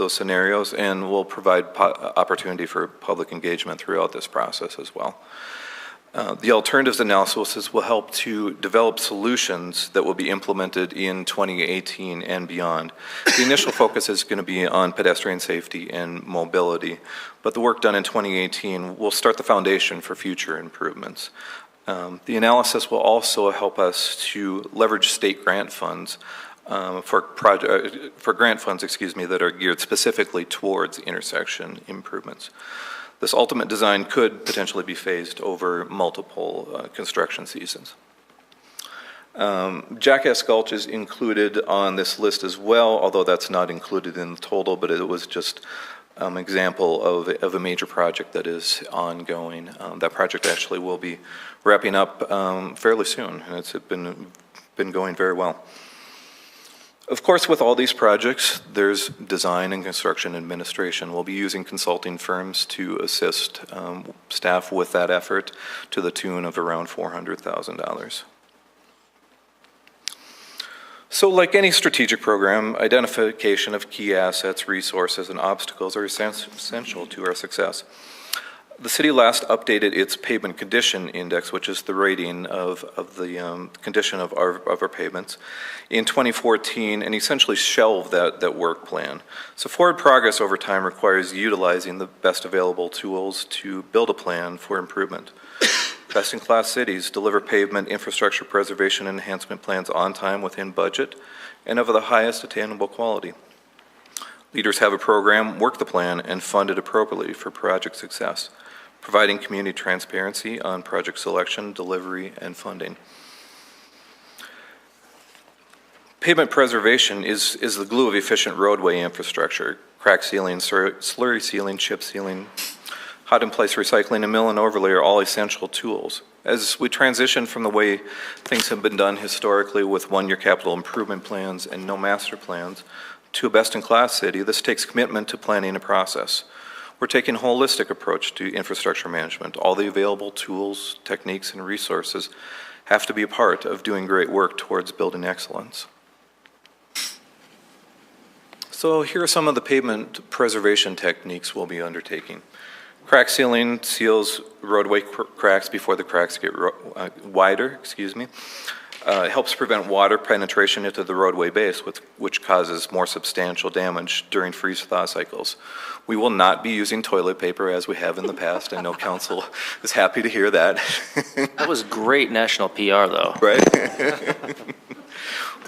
scenarios, and we'll provide opportunity for public engagement throughout this process as well. The alternatives analysis will help to develop solutions that will be implemented in 2018 and beyond. The initial focus is going to be on pedestrian safety and mobility, but the work done in 2018 will start the foundation for future improvements. The analysis will also help us to leverage state grant funds for grant funds, that are geared specifically towards intersection improvements. This ultimate design could potentially be phased over multiple construction seasons. Jackass Gulch is included on this list as well, although that's not included in the total, but it was just an example of a major project that is ongoing. That project actually will be wrapping up fairly soon, and it's been going very well. Of course, with all these projects, there's design and construction administration. We'll be using consulting firms to assist staff with that effort to the tune of around $400,000. So like any strategic program, identification of key assets, resources, and obstacles are essential to our success. The city last updated its pavement condition index, which is the rating of the condition of our pavements, in 2014, and essentially shelved that work plan. So forward progress over time requires utilizing the best available tools to build a plan for improvement. Best-in-class cities deliver pavement infrastructure preservation and enhancement plans on time, within budget, and of the highest attainable quality. Leaders have a program, work the plan, and fund it appropriately for project success, providing community transparency on project selection, delivery, and funding. Pavement preservation is the glue of efficient roadway infrastructure. Crack sealing, slurry sealing, chip sealing, hot-in-place recycling, and mill and overlay are all essential tools. As we transition from the way things have been done historically with one-year capital improvement plans and no master plans to a best-in-class city, this takes commitment to planning a process. We're taking a holistic approach to infrastructure management. All the available tools, techniques, and resources have to be a part of doing great work towards building excellence. So here are some of the pavement preservation techniques we'll be undertaking. Crack sealing seals roadway cracks before the cracks get wider, It helps prevent water penetration into the roadway base, which causes more substantial damage during freeze-thaw cycles. We will not be using toilet paper as we have in the past. I know council is happy to hear that. That was great national PR, though. Right?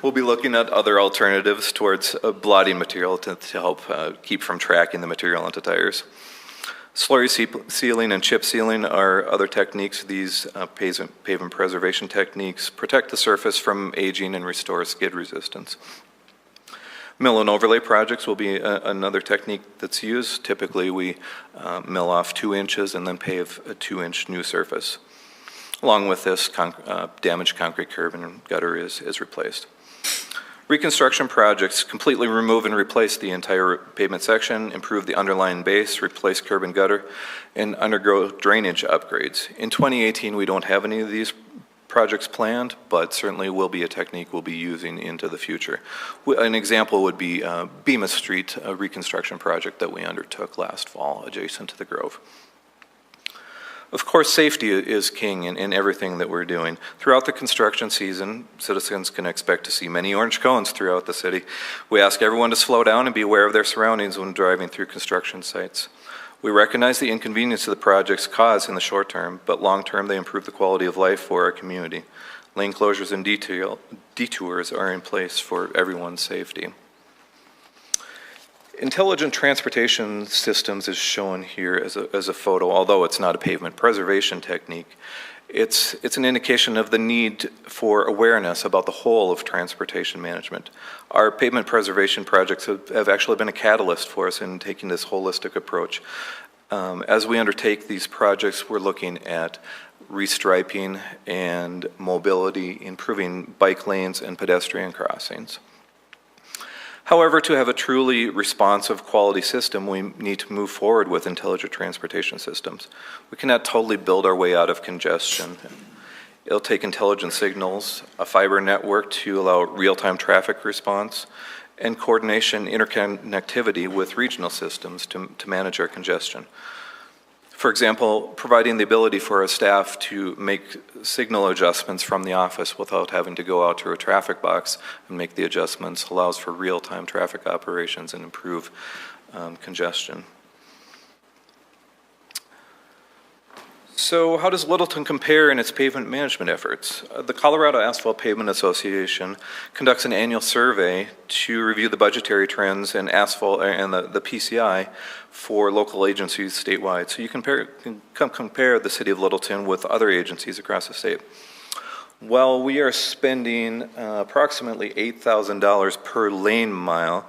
We'll be looking at other alternatives towards blotting material to help keep from tracking the material onto tires. Slurry sealing and chip sealing are other techniques. These pavement preservation techniques protect the surface from aging and restore skid resistance. Mill and overlay projects will be another technique that's used. Typically, we mill off 2 inches and then pave a 2-inch new surface. Along with this, damaged concrete curb and gutter is replaced. Reconstruction projects completely remove and replace the entire pavement section, improve the underlying base, replace curb and gutter, and undergo drainage upgrades. In 2018, we don't have any of these projects planned, but certainly will be a technique we'll be using into the future. An example would be Bemis Street, a reconstruction project that we undertook last fall adjacent to the Grove. Of course, safety is king in everything that we're doing. Throughout the construction season, citizens can expect to see many orange cones throughout the city. We ask everyone to slow down and be aware of their surroundings when driving through construction sites. We recognize the inconvenience of the projects cause in the short term, but long term they improve the quality of life for our community. Lane closures and detours are in place for everyone's safety. Intelligent transportation systems is shown here as a photo, although it's not a pavement preservation technique. It's an indication of the need for awareness about the whole of transportation management. Our pavement preservation projects have actually been a catalyst for us in taking this holistic approach. As we undertake these projects, we're looking at restriping and mobility, improving bike lanes and pedestrian crossings. However, to have a truly responsive quality system, we need to move forward with intelligent transportation systems. We cannot totally build our way out of congestion. It'll take intelligent signals, a fiber network to allow real-time traffic response, and coordination interconnectivity with regional systems to manage our congestion. For example, providing the ability for our staff to make signal adjustments from the office without having to go out to a traffic box and make the adjustments allows for real-time traffic operations and improve congestion. So how does Littleton compare in its pavement management efforts? The Colorado Asphalt Pavement Association conducts an annual survey to review the budgetary trends in asphalt and the PCI for local agencies statewide. So you can compare the city of Littleton with other agencies across the state. Well, we are spending approximately $8,000 per lane mile,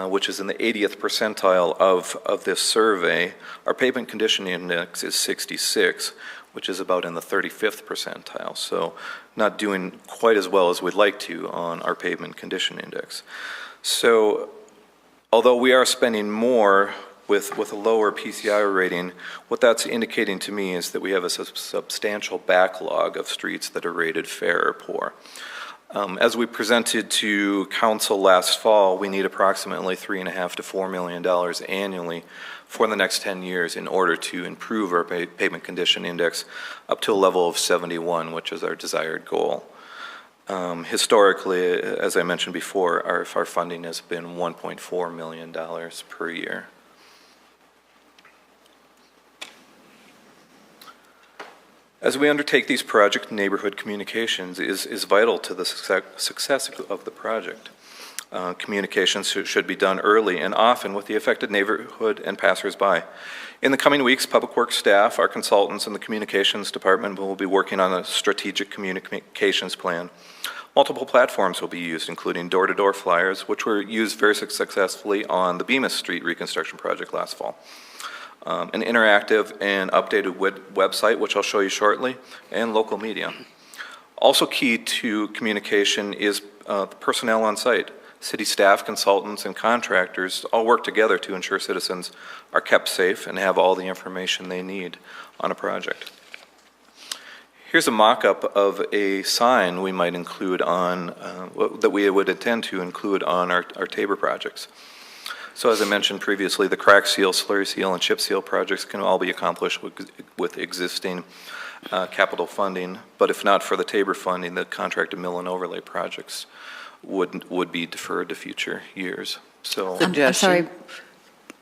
which is in the 80th percentile of this survey. Our pavement condition index is 66, which is about in the 35th percentile. So not doing quite as well as we'd like to on our pavement condition index. So although we are spending more with a lower PCI rating, what that's indicating to me is that we have a substantial backlog of streets that are rated fair or poor. As we presented to council last fall, we need approximately $3.5 to $4 million annually for the next 10 years in order to improve our pavement condition index up to a level of 71, which is our desired goal. Historically, as I mentioned before, our funding has been $1.4 million per year. As we undertake these projects, neighborhood communications is vital to the success of the project. Communications should be done early and often with the affected neighborhood and passersby. In the coming weeks, Public Works staff, our consultants, and the communications department will be working on a strategic communications plan. Multiple platforms will be used, including door-to-door flyers, which were used very successfully on the Bemis Street reconstruction project last fall. An interactive and updated website, which I'll show you shortly, and local media. Also key to communication is the personnel on site. City staff, consultants, and contractors all work together to ensure citizens are kept safe and have all the information they need on a project. Here's a mock-up of a sign we might include on, that we would intend to include on our Tabor projects. So as I mentioned previously, the crack seal, slurry seal, and chip seal projects can all be accomplished with existing capital funding, but if not for the Tabor funding, the contracted mill and overlay projects would be deferred to future years. So I'm sorry.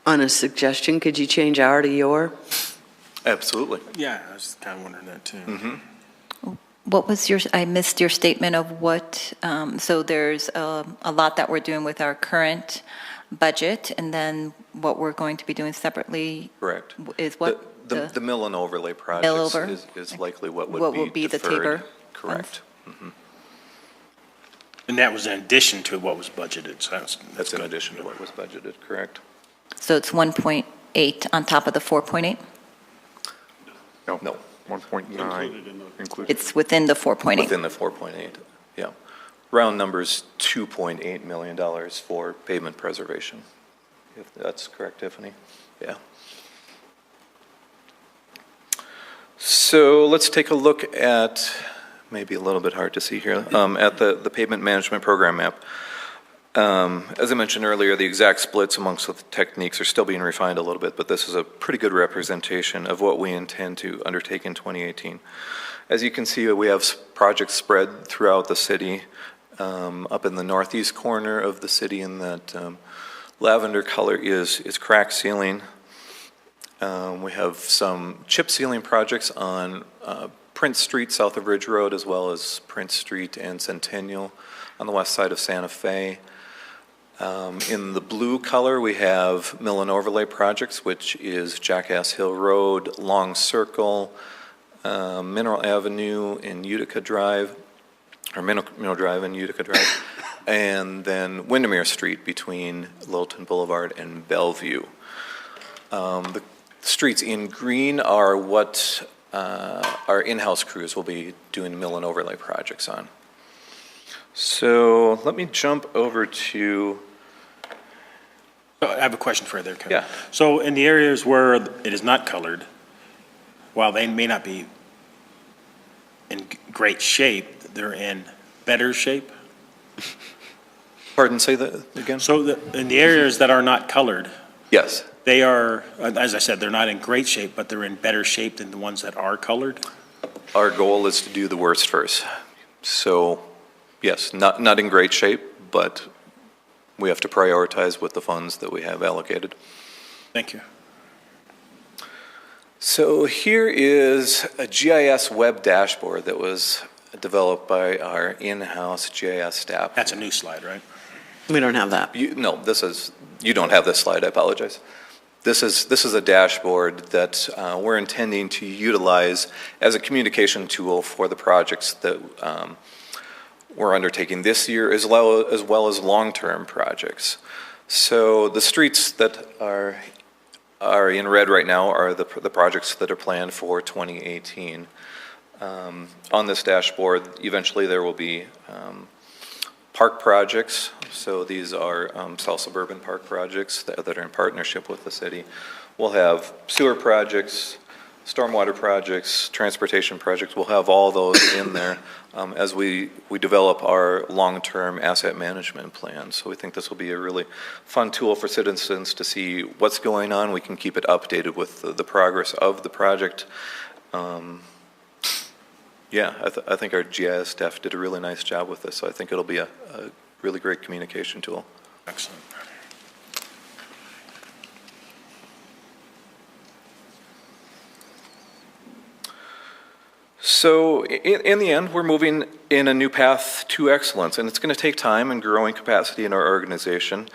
On a suggestion, could you change our to your? Absolutely. Yeah, I was kind of wondering that too. Mm-hmm. What was I missed your statement of what, so there's a lot that we're doing with our current budget, and then what we're going to be doing separately. Correct. Is what? The mill and overlay projects is likely what would be the deferred. Tabor? Correct. Mm-hmm. And that was in addition to what was budgeted, so that's in addition to what was budgeted, correct. So it's 1.8 on top of the 4.8? No. 1.9 included. It's within the 4.8? Within the 4.8, yeah. round numbers, $2.8 million for pavement preservation. If that's correct, Tiffany? Yeah. So let's take a look at, maybe a little bit hard to see here, at the pavement management program map. As I mentioned earlier, the exact splits amongst the techniques are still being refined a little bit, but this is a pretty good representation of what we intend to undertake in 2018. As you can see, we have projects spread throughout the city. Up in the northeast corner of the city in that lavender color is crack sealing. We have some chip sealing projects on Prince Street south of Ridge Road, as well as Prince Street and Centennial on the west side of Santa Fe. In the blue color, we have mill and overlay projects, which is Jackass Hill Road, Long Circle, Mineral Avenue and Utica Drive, or Mineral Drive and Utica Drive, and then Windermere Street between Littleton Boulevard and Bellevue. The streets in green are what our in-house crews will be doing mill and overlay projects on. So let me jump over to... I have a question for you there, Kevin. Yeah. So in the areas where it is not colored, while they may not be in great shape, they're in better shape? Pardon, say that again? So in the areas that are not colored, yes, they are, as I said, they're not in great shape, but they're in better shape than the ones that are colored? our goal is to do the worst first. So, yes, not in great shape, but we have to prioritize with the funds that we have allocated. Thank you. So here is a GIS web dashboard that was developed by our in-house GIS staff. That's a new slide, right? We don't have that. No, you don't have this slide, I apologize. This is a dashboard that we're intending to utilize as a communication tool for the projects that we're undertaking this year, as well as long-term projects. So the streets that are in red right now are the projects that are planned for 2018. On this dashboard, eventually there will be park projects. So these are South Suburban Park projects that are in partnership with the city. We'll have sewer projects, stormwater projects, transportation projects. We'll have all those in there as we develop our long-term asset management plan. So we think this will be a really fun tool for citizens to see what's going on. We can keep it updated with the progress of the project. Yeah, I think our GIS staff did a really nice job with this, so I think it'll be a really great communication tool. Excellent. So in the end, we're moving in a new path to excellence, and it's going to take time and growing capacity in our organization.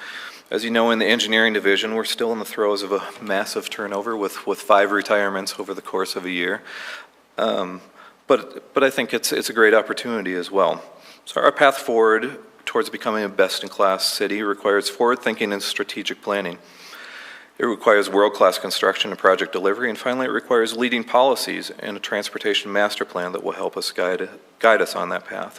As you know, in the engineering division, we're still in the throes of a massive turnover with 5 retirements over the course of a year. But I think it's a great opportunity as well. So our path forward towards becoming a best-in-class city requires forward thinking and strategic planning. It requires world-class construction and project delivery, and finally it requires leading policies and a transportation master plan that will help us guide us on that path.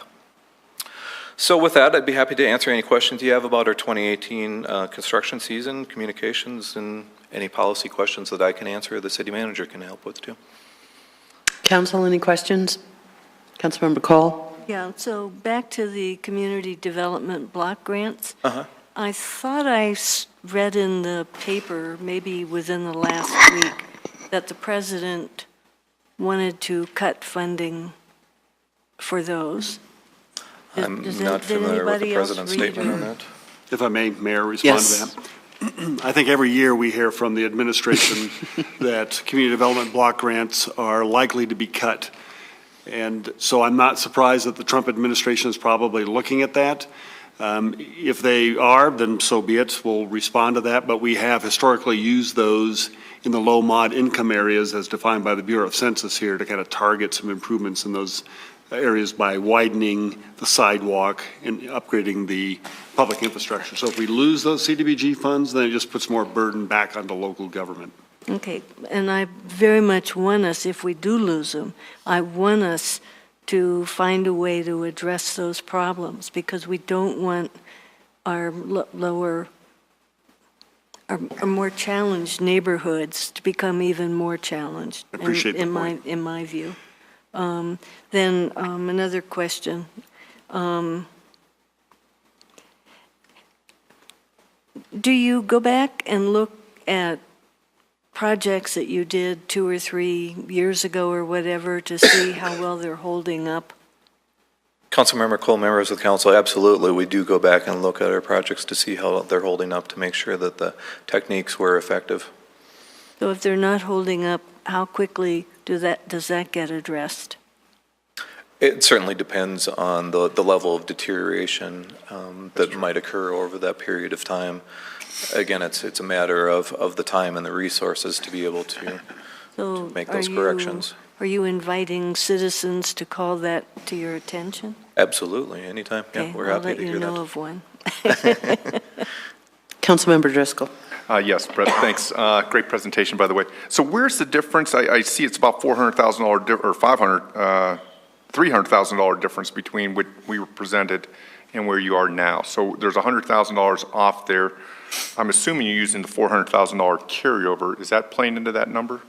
So with that, I'd be happy to answer any questions you have about our 2018 construction season, communications, and any policy questions that I can answer or the city manager can help with too. Council, any questions? Councilmember Cole? Yeah, so back to the community development block grants. Uh-huh. I thought I read in the paper, maybe within the last week, that the president wanted to cut funding for those. I'm not familiar with the president's statement on that. If I may, Mayor, respond to that. I think every year we hear from the administration that community development block grants are likely to be cut. And so I'm not surprised that the Trump administration is probably looking at that. If they are, then so be it. We'll respond to that. But we have historically used those in the low mod income areas as defined by the Bureau of Census here to kind of target some improvements in those areas by widening the sidewalk and upgrading the public infrastructure. So if we lose those CDBG funds, then it just puts more burden back onto local government. Okay, and I very much want us, if we do lose them, I want us to find a way to address those problems, because we don't want our lower, our more challenged neighborhoods to become even more challenged. I appreciate the point. In my view. Then another question. Do you go back and look at projects that you did 2 or 3 years ago or whatever to see how well they're holding up? Councilmember Cole, members of the council, absolutely. We do go back and look at our projects to see how they're holding up, to make sure that the techniques were effective. So if they're not holding up, how quickly does that get addressed? It certainly depends on the level of deterioration that might occur over that period of time. Again, it's a matter of the time and the resources to be able to make those corrections. Are you inviting citizens to call that to your attention? Absolutely, anytime. Okay, Yeah, we're happy to hear that. I'll let you know of one. Councilmember Driscoll. Yes, Brett, thanks. Great presentation, by the way. So where's the difference? I see it's about $400,000 or $300,000 difference between what we were presented and where you are now. So there's $100,000 off there. I'm assuming you're using the $400,000 carryover. Is that playing into that number?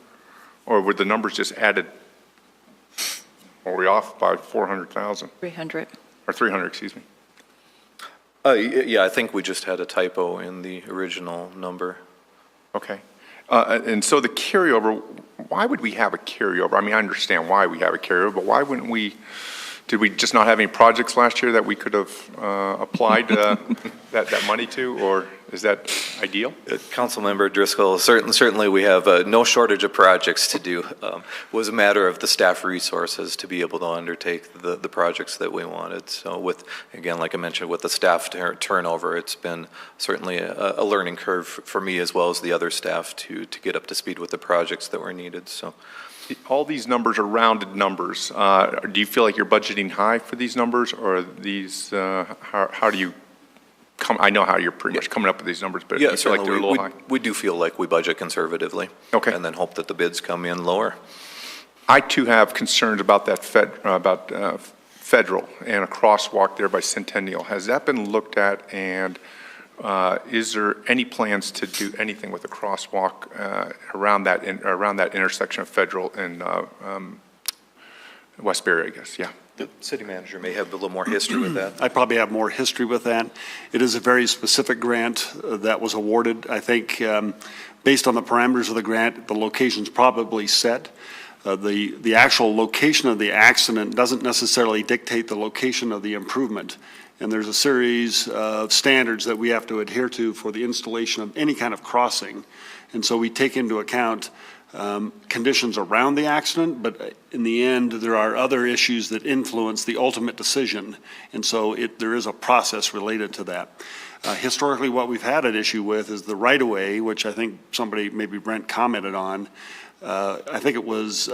Or were the numbers just added? Are we off by 400,000? 300. Or 300, excuse me. Yeah, I think we just had a typo in the original number. Okay. And so the carryover, why would we have a carryover? I mean, I understand why we have a carryover, but why wouldn't we, did we just not have any projects last year that we could have applied that money to, or is that ideal? Councilmember Driscoll, certainly we have no shortage of projects to do. It was a matter of the staff resources to be able to undertake the projects that we wanted. So with, again, like I mentioned, with the staff turnover, it's been certainly a learning curve for me as well as the other staff to get up to speed with the projects that were needed. So all these numbers are rounded numbers. Do you feel like you're budgeting high for these numbers, or are these, how do you come? I know how you're pretty much coming up with these numbers, but do you feel like they're a little high? We do feel like we budget conservatively. Okay. And then hope that the bids come in lower. I too have concerns about that Federal and a crosswalk there by Centennial. Has that been looked at, and is there any plans to do anything with a crosswalk around that intersection of Federal and Westbury, I guess? Yeah. The city manager may have a little more history with that. I probably have more history with that. It is a very specific grant that was awarded. I think based on the parameters of the grant, the location's probably set. The actual location of the accident doesn't necessarily dictate the location of the improvement. And there's a series of standards that we have to adhere to for the installation of any kind of crossing. And so we take into account conditions around the accident, but in the end, there are other issues that influence the ultimate decision. And so there is a process related to that. Historically, what we've had an issue with is the right-of-way, which I think somebody, maybe Brent, commented on. I think it was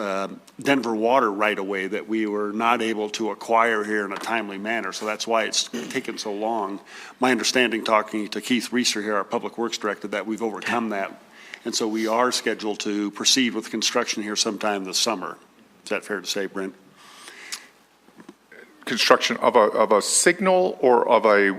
Denver Water right-of-way that we were not able to acquire here in a timely manner. So that's why it's taken so long. My understanding, talking to Keith Reeser here, our Public Works Director, that we've overcome that. And so we are scheduled to proceed with construction here sometime this summer. Is that fair to say, Brent? Construction of a signal, or of a,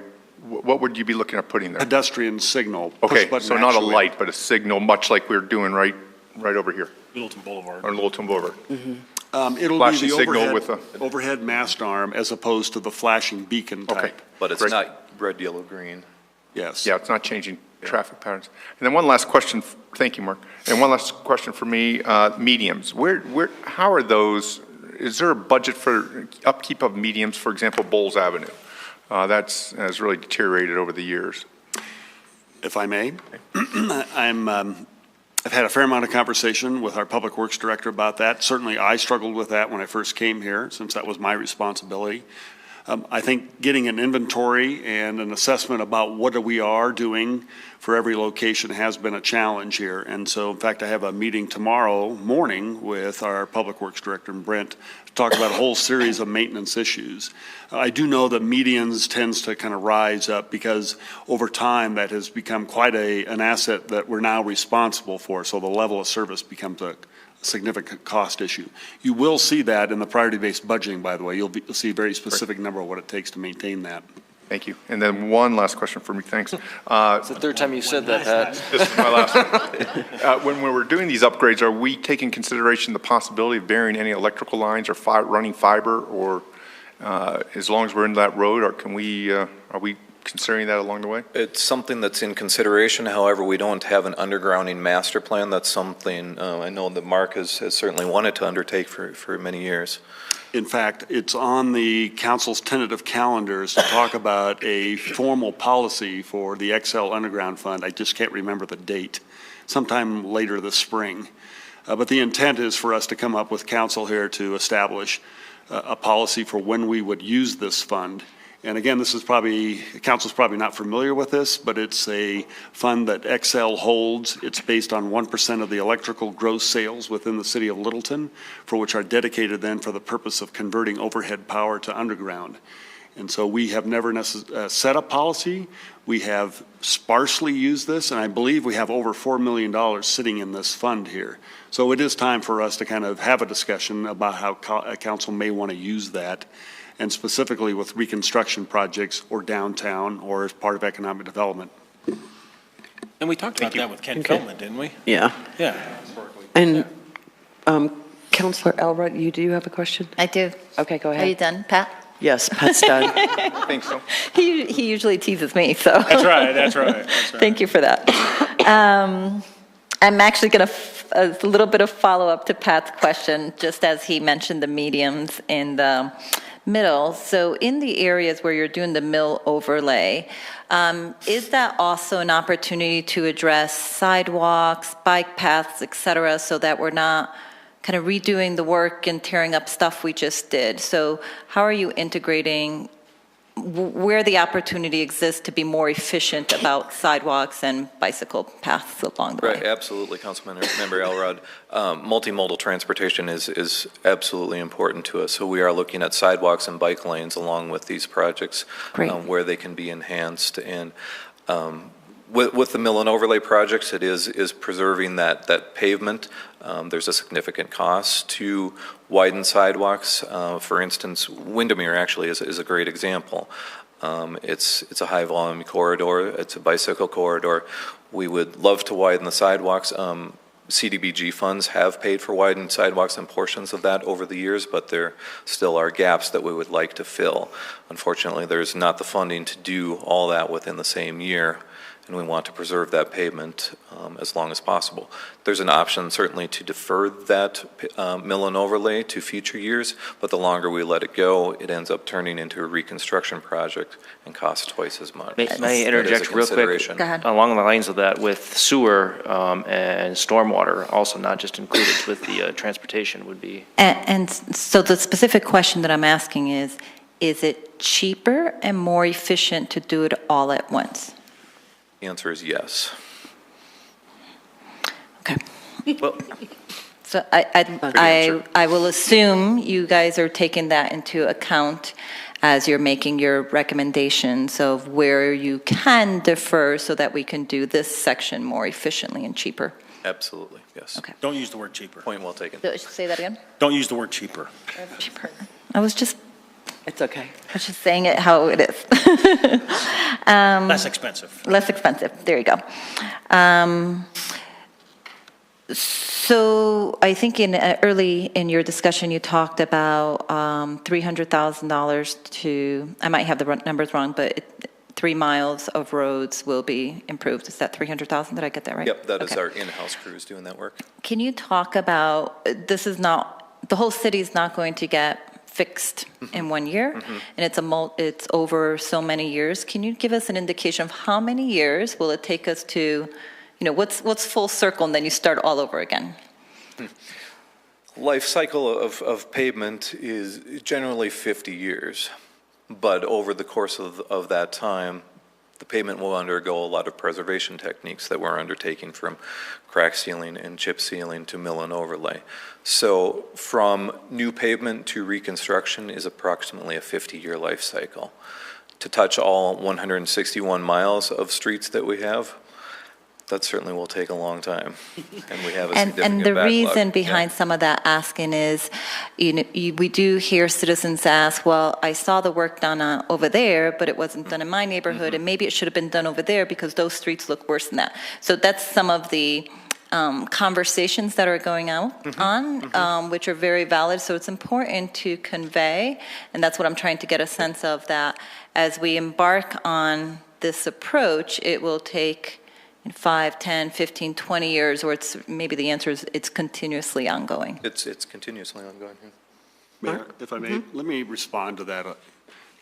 what would you be looking at putting there? Pedestrian signal. Okay, so not a light, but a signal, much like we're doing right over here. Littleton Boulevard. On Littleton Boulevard. It'll be Flashing the signal with overhead mast arm as opposed to the flashing beacon type. Okay. But it's not red, yellow, green. Yes. Yeah, it's not changing traffic patterns. And then one last question, thank you, Mark. And one last question for me, mediums. How are those, is there a budget for upkeep of mediums, for example, Bowles Avenue? Has really deteriorated over the years. If I may, I've had a fair amount of conversation with our Public Works Director about that. Certainly I struggled with that when I first came here, since that was my responsibility. I think getting an inventory and an assessment about what we are doing for every location has been a challenge here. And so, in fact, I have a meeting tomorrow morning with our Public Works Director, Brent, to talk about a whole series of maintenance issues. I do know that medians tends to kind of rise up because over time that has become quite an asset that we're now responsible for. So the level of service becomes a significant cost issue. You will see that in the priority-based budgeting, by the way. You'll see a very specific number of what it takes to maintain that. Thank you. And then one last question for me, thanks. It's the third time you said that, Pat. This is my last one. When we're doing these upgrades, are we taking consideration the possibility of burying any electrical lines or running fiber, or as long as we're in that road, or are we considering that along the way? It's something that's in consideration. However, we don't have an undergrounding master plan. That's something I know that Mark has certainly wanted to undertake for many years. In fact, it's on the council's tentative calendars to talk about a formal policy for the XL Underground Fund. I just can't remember the date, sometime later this spring. But the intent is for us to come up with council here to establish a policy for when we would use this fund. And again, this is council's probably not familiar with this, but it's a fund that XL holds. It's based on 1% of the electrical gross sales within the city of Littleton, for which are dedicated then for the purpose of converting overhead power to underground. And so we have never set a policy. We have sparsely used this, and I believe we have over $4 million sitting in this fund here. So it is time for us to kind of have a discussion about how council may want to use that, and specifically with reconstruction projects or downtown or as part of economic development. And we talked about that with Ken Feldman, didn't we? Yeah. Yeah. And Councilor Elrod, do you have a question? I do. Okay, go ahead. Are you done, Pat? Yes, Pat's done. I think so. He usually teases me, so. That's right, that's right. Thank you for that. I'm actually going to, a little bit of follow-up to Pat's question, just as he mentioned the mediums in the middle. So in the areas where you're doing the mill overlay, is that also an opportunity to address sidewalks, bike paths, et cetera, so that we're not kind of redoing the work and tearing up stuff we just did? So how are you integrating where the opportunity exists to be more efficient about sidewalks and bicycle paths along the way? Right, absolutely, Councilmember Elrod. Multimodal transportation is absolutely important to us. So we are looking at sidewalks and bike lanes along with these projects where they can be enhanced. And with the mill and overlay projects, it is preserving that pavement. There's a significant cost to widen sidewalks. For instance, Windermere actually is a great example. It's a high volume corridor. It's a bicycle corridor. We would love to widen the sidewalks. CDBG funds have paid for widened sidewalks and portions of that over the years, but there still are gaps that we would like to fill. Unfortunately, there's not the funding to do all that within the same year, and we want to preserve that pavement as long as possible. There's an option certainly to defer that mill and overlay to future years, but the longer we let it go, it ends up turning into a reconstruction project and costs twice as much. May I interject real quick? Go ahead. Along the lines of that, with sewer and stormwater, also not just included with the transportation would be. And so the specific question that I'm asking is it cheaper and more efficient to do it all at once? The answer is yes. Okay. Well, So I will assume you guys are taking that into account as you're making your recommendations of where you can defer so that we can do this section more efficiently and cheaper. Absolutely, yes. Okay. Don't use the word cheaper. Point well taken. Say that again? Don't use the word cheaper. Cheaper. I was just It's okay. saying it how it is. Less expensive. Less expensive. There you go. So I think early in your discussion, you talked about $300,000 to, I might have the numbers wrong, but 3 miles of roads will be improved. Is that $300,000? Did I get that right? Yep, that is Okay. our in-house crews doing that work. Can you talk about, this is not, the whole city is not going to get fixed in 1 year, and it's over so many years. Can you give us an indication of how many years will it take us to, what's full circle and then you start all over again? Life cycle of pavement is generally 50 years, but over the course of that time, the pavement will undergo a lot of preservation techniques that we're undertaking, from crack sealing and chip sealing to mill and overlay. So from new pavement to reconstruction is approximately a 50-year life cycle. To touch all 161 miles of streets that we have, That certainly will take a long time, and we have a And significant the backlog. reason behind some of that asking is, we do hear citizens ask, well, I saw the work done over there, but it wasn't done in my neighborhood, and maybe it should have been done over there because those streets look worse than that. So that's some of the conversations that are going on, which are very valid. So it's important to convey, and that's what I'm trying to get a sense of, that as we embark on this approach, it will take 5, 10, 15, 20 years, or it's maybe the answer is it's continuously ongoing. It's continuously ongoing. Mayor, if I may, let me respond to that a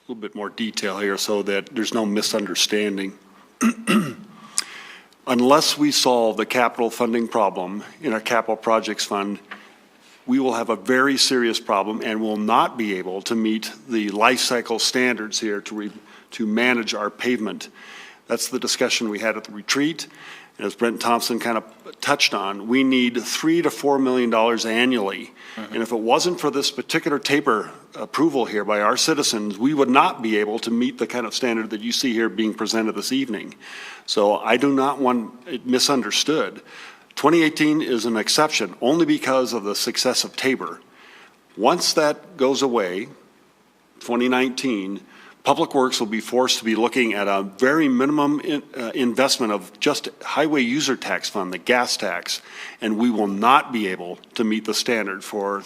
little bit more detail here so that there's no misunderstanding. Unless we solve the capital funding problem in our capital projects fund, we will have a very serious problem and will not be able to meet the life cycle standards here to manage our pavement. That's the discussion we had at the retreat. And as Brent Thompson kind of touched on, we need $3 to $4 million annually. And if it wasn't for this particular taper approval here by our citizens, we would not be able to meet the kind of standard that you see here being presented this evening. So I do not want it misunderstood. 2018 is an exception only because of the success of Tabor. Once that goes away, 2019, Public Works will be forced to be looking at a very minimum investment of just highway user tax fund, the gas tax, and we will not be able to meet the standard for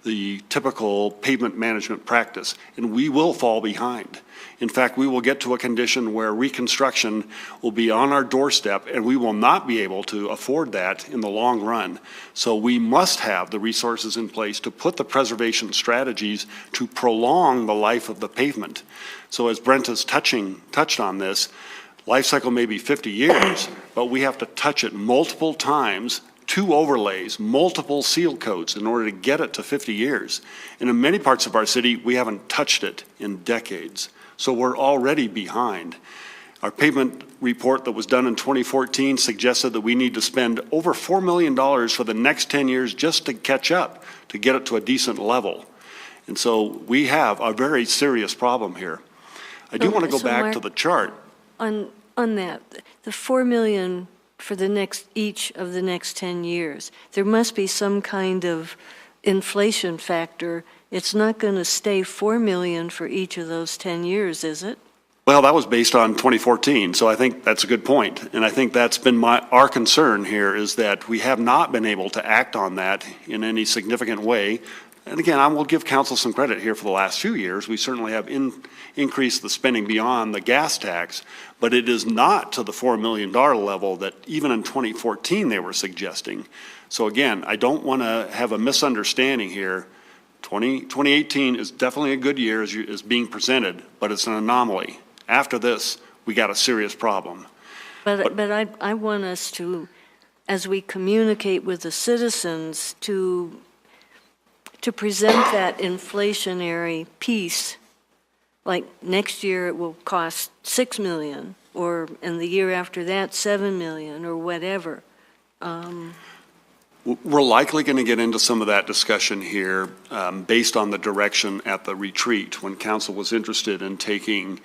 the typical pavement management practice, and we will fall behind. In fact, we will get to a condition where reconstruction will be on our doorstep, and we will not be able to afford that in the long run. So we must have the resources in place to put the preservation strategies to prolong the life of the pavement. So as Brent has touched on this, life cycle may be 50 years, but we have to touch it multiple times, 2 overlays, multiple seal coats in order to get it to 50 years. And in many parts of our city, we haven't touched it in decades. So we're already behind. Our pavement report that was done in 2014 suggested that we need to spend over $4 million for the next 10 years just to catch up, to get it to a decent level. And so we have a very serious problem here. I do want to go back to the chart. On that, the $4 million for each of the next 10 years, there must be some kind of inflation factor. It's not going to stay $4 million for each of those 10 years, is it? Well, that was based on 2014, so I think that's a good point. And I think that's been our concern here, is that we have not been able to act on that in any significant way. And again, I will give council some credit here for the last few years. We certainly have increased the spending beyond the gas tax, but it is not to the $4 million level that even in 2014 they were suggesting. So again, I don't want to have a misunderstanding here. 2018 is definitely a good year as being presented, but it's an anomaly. After this, we got a serious problem. But I want us to, as we communicate with the citizens, to present that inflationary piece, like next year it will cost $6 million, or in the year after that, $7 million, or whatever. We're likely going to get into some of that discussion here based on the direction at the retreat when council was interested in taking,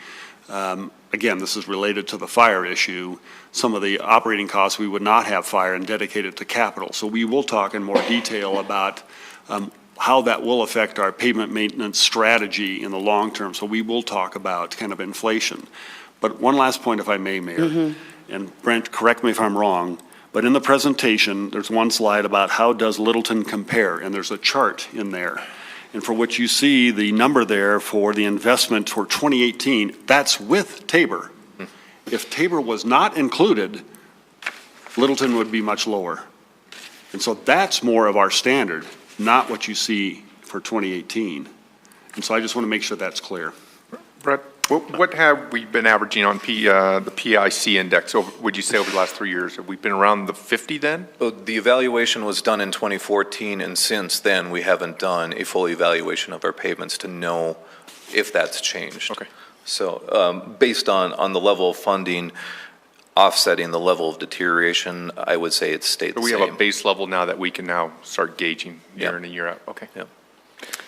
again, this is related to the fire issue, some of the operating costs we would not have fire and dedicate it to capital. So we will talk in more detail about how that will affect our pavement maintenance strategy in the long term. So we will talk about kind of inflation. But one last point, if I may, Mayor, and Brent, correct me if I'm wrong, but in the presentation, there's one slide about how does Littleton compare, and there's a chart in there. And for which you see the number there for the investment for 2018, that's with Tabor. If Tabor was not included, Littleton would be much lower. And so that's more of our standard, not what you see for 2018. And so I just want to make sure that's clear. Brett, what have we been averaging on the PIC index, would you say, over the last 3 years? Have we been around the 50 then? Well, the evaluation was done in 2014, and since then, we haven't done a full evaluation of our pavements to know if that's changed. Okay. So based on the level of funding, offsetting the level of deterioration, I would say it's stayed the same. So we have a base level now that we can now start gauging year in and year out. Okay. Yeah.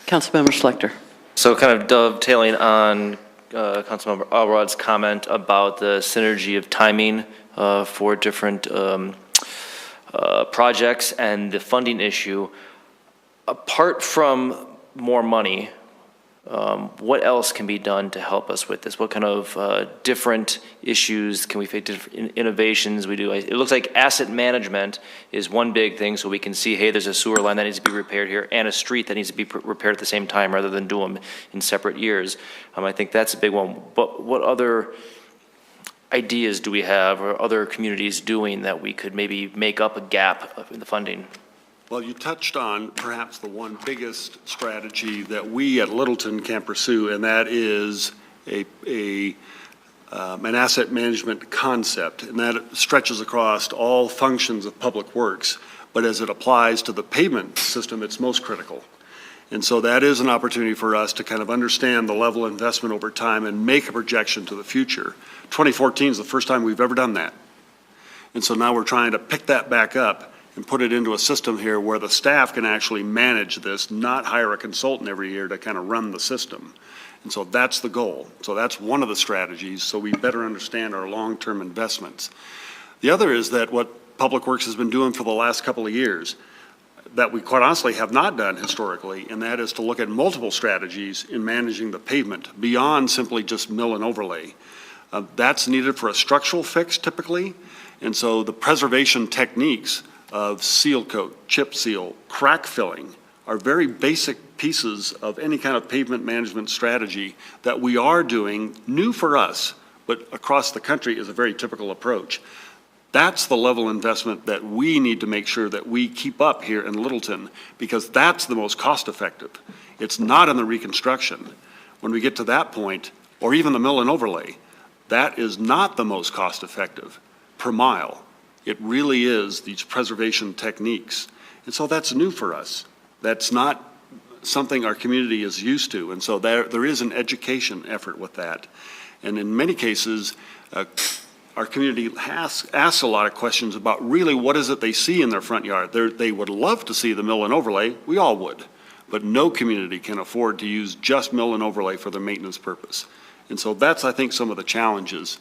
Councilmember Schlechter. So kind of dovetailing on Councilmember Alrod's comment about the synergy of timing for different projects and the funding issue. Apart from more money, what else can be done to help us with this? What kind of different issues can we face, different innovations we do? It looks like asset management is one big thing, so we can see, hey, there's a sewer line that needs to be repaired here and a street that needs to be repaired at the same time rather than do them in separate years. I think that's a big one. But what other ideas do we have or other communities doing that we could maybe make up a gap in the funding? Well, you touched on perhaps the one biggest strategy that we at Littleton can pursue, and that is an asset management concept, and that stretches across all functions of public works. But as it applies to the pavement system, it's most critical. And so that is an opportunity for us to kind of understand the level of investment over time and make a projection to the future. 2014 is the first time we've ever done that. And so now we're trying to pick that back up and put it into a system here where the staff can actually manage this, not hire a consultant every year to kind of run the system. And so that's the goal. So that's one of the strategies, so we better understand our long-term investments. The other is that what Public Works has been doing for the last couple of years that we quite honestly have not done historically, and that is to look at multiple strategies in managing the pavement beyond simply just mill and overlay. That's needed for a structural fix typically, and so the preservation techniques of seal coat, chip seal, crack filling are very basic pieces of any kind of pavement management strategy that we are doing, new for us, but across the country is a very typical approach. That's the level of investment that we need to make sure that we keep up here in Littleton, because that's the most cost effective. It's not in the reconstruction. When we get to that point, or even the mill and overlay, that is not the most cost effective per mile. It really is these preservation techniques. And so that's new for us. That's not something our community is used to. And so there is an education effort with that. And in many cases, our community asks a lot of questions about really what is it they see in their front yard. They would love to see the mill and overlay. We all would. But no community can afford to use just mill and overlay for their maintenance purpose. And so that's, I think, some of the challenges.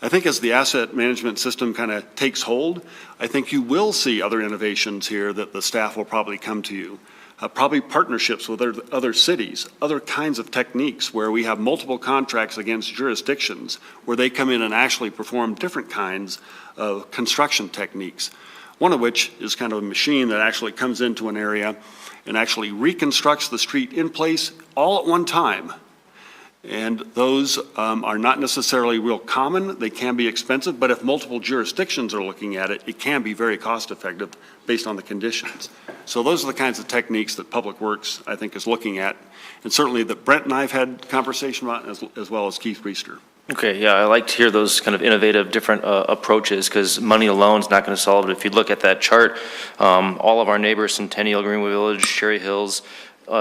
I think as the asset management system kind of takes hold, I think you will see other innovations here that the staff will probably come to you. Probably partnerships with other cities, other kinds of techniques where we have multiple contracts against jurisdictions where they come in and actually perform different kinds of construction techniques. One of which is kind of a machine that actually comes into an area and actually reconstructs the street in place all at one time. And those are not necessarily real common. They can be expensive, but if multiple jurisdictions are looking at it, it can be very cost effective based on the conditions. So those are the kinds of techniques that Public Works, I think, is looking at, and certainly that Brent and I have had conversation about, as well as Keith Reister. Okay, yeah, I like to hear those kind of innovative, different approaches, because money alone is not going to solve it. If you look at that chart, all of our neighbors, Centennial, Greenwood Village, Cherry Hills,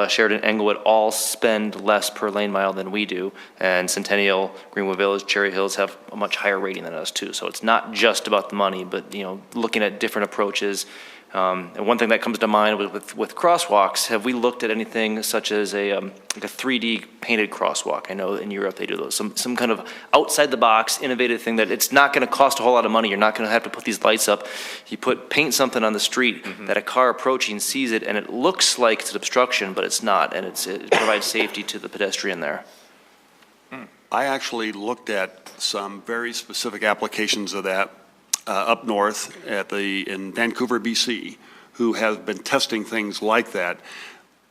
Sheridan, Englewood, all spend less per lane mile than we do, and Centennial, Greenwood Village, Cherry Hills have a much higher rating than us too. So it's not just about the money, but looking at different approaches. And one thing that comes to mind with crosswalks, have we looked at anything such as like a 3D painted crosswalk? I know in Europe they do those. Some kind of outside the box, innovative thing that it's not going to cost a whole lot of money. You're not going to have to put these lights up. You paint something on the street that a car approaching sees it, and it looks like it's an obstruction, but it's not, and it provides safety to the pedestrian there. I actually looked at some very specific applications of that up north in Vancouver, BC, who have been testing things like that.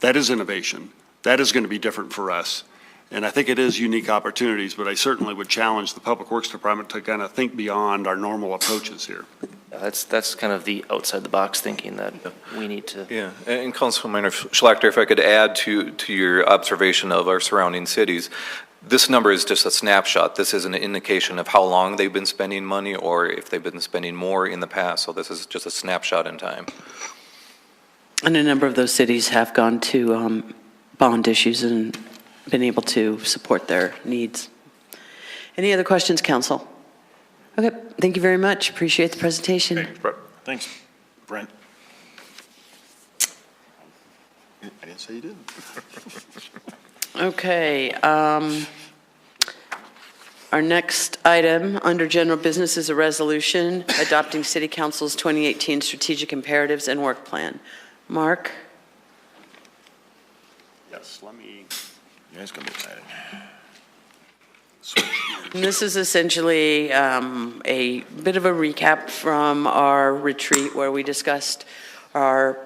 That is innovation. That is going to be different for us. And I think it is unique opportunities, but I certainly would challenge the Public Works Department to kind of think beyond our normal approaches here. That's kind of the outside the box thinking that we need to. Yeah, and Councilman Schlachter, if I could add to your observation of our surrounding cities, this number is just a snapshot. This is an indication of how long they've been spending money or if they've been spending more in the past. So this is just a snapshot in time. And a number of those cities have gone to bond issues and been able to support their needs. Any other questions, Council? Okay, thank you very much. Appreciate the presentation. Thanks, Brent. Thanks, Brent. I didn't say you didn't. Okay. Our next item under general business is a resolution adopting City Council's 2018 strategic imperatives and work plan. Mark? Yes, let me. You guys gonna be excited. And this is essentially a bit of a recap from our retreat where we discussed our,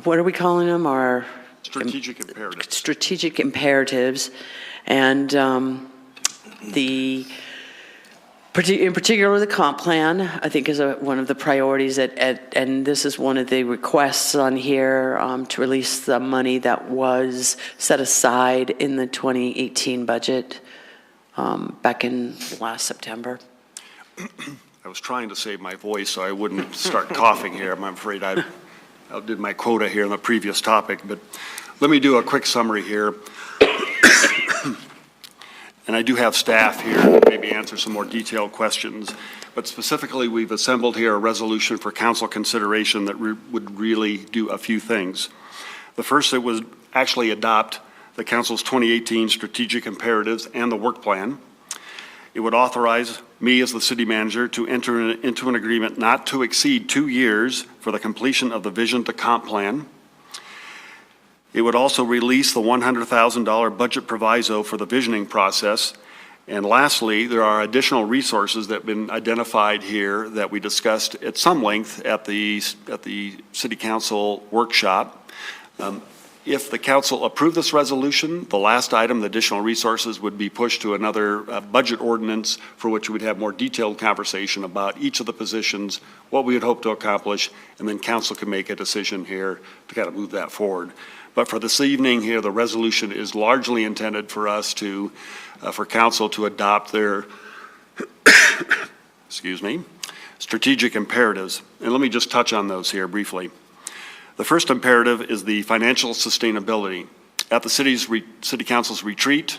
what are we calling them? Our Strategic imperatives. strategic imperatives. And in particular, the comp plan, I think, is one of the priorities, and this is one of the requests on here to release the money that was set aside in the 2018 budget back in last September. I was trying to save my voice so I wouldn't start coughing here. I'm afraid I did my quota here on the previous topic, but let me do a quick summary here. And I do have staff here to maybe answer some more detailed questions. But specifically, we've assembled here a resolution for council consideration that would really do a few things. The first, it would actually adopt the council's 2018 strategic imperatives and the work plan. It would authorize me as the city manager to enter into an agreement not to exceed 2 years for the completion of the vision to comp plan. It would also release the $100,000 budget proviso for the visioning process. And lastly, there are additional resources that have been identified here that we discussed at some length at the City Council workshop. If the council approved this resolution, the last item, the additional resources, would be pushed to another budget ordinance for which we'd have more detailed conversation about each of the positions, what we would hope to accomplish, and then council can make a decision here to kind of move that forward. But for this evening here, the resolution is largely intended for us to, for council to adopt their, strategic imperatives. And let me just touch on those here briefly. The first imperative is the financial sustainability. At the City Council's retreat,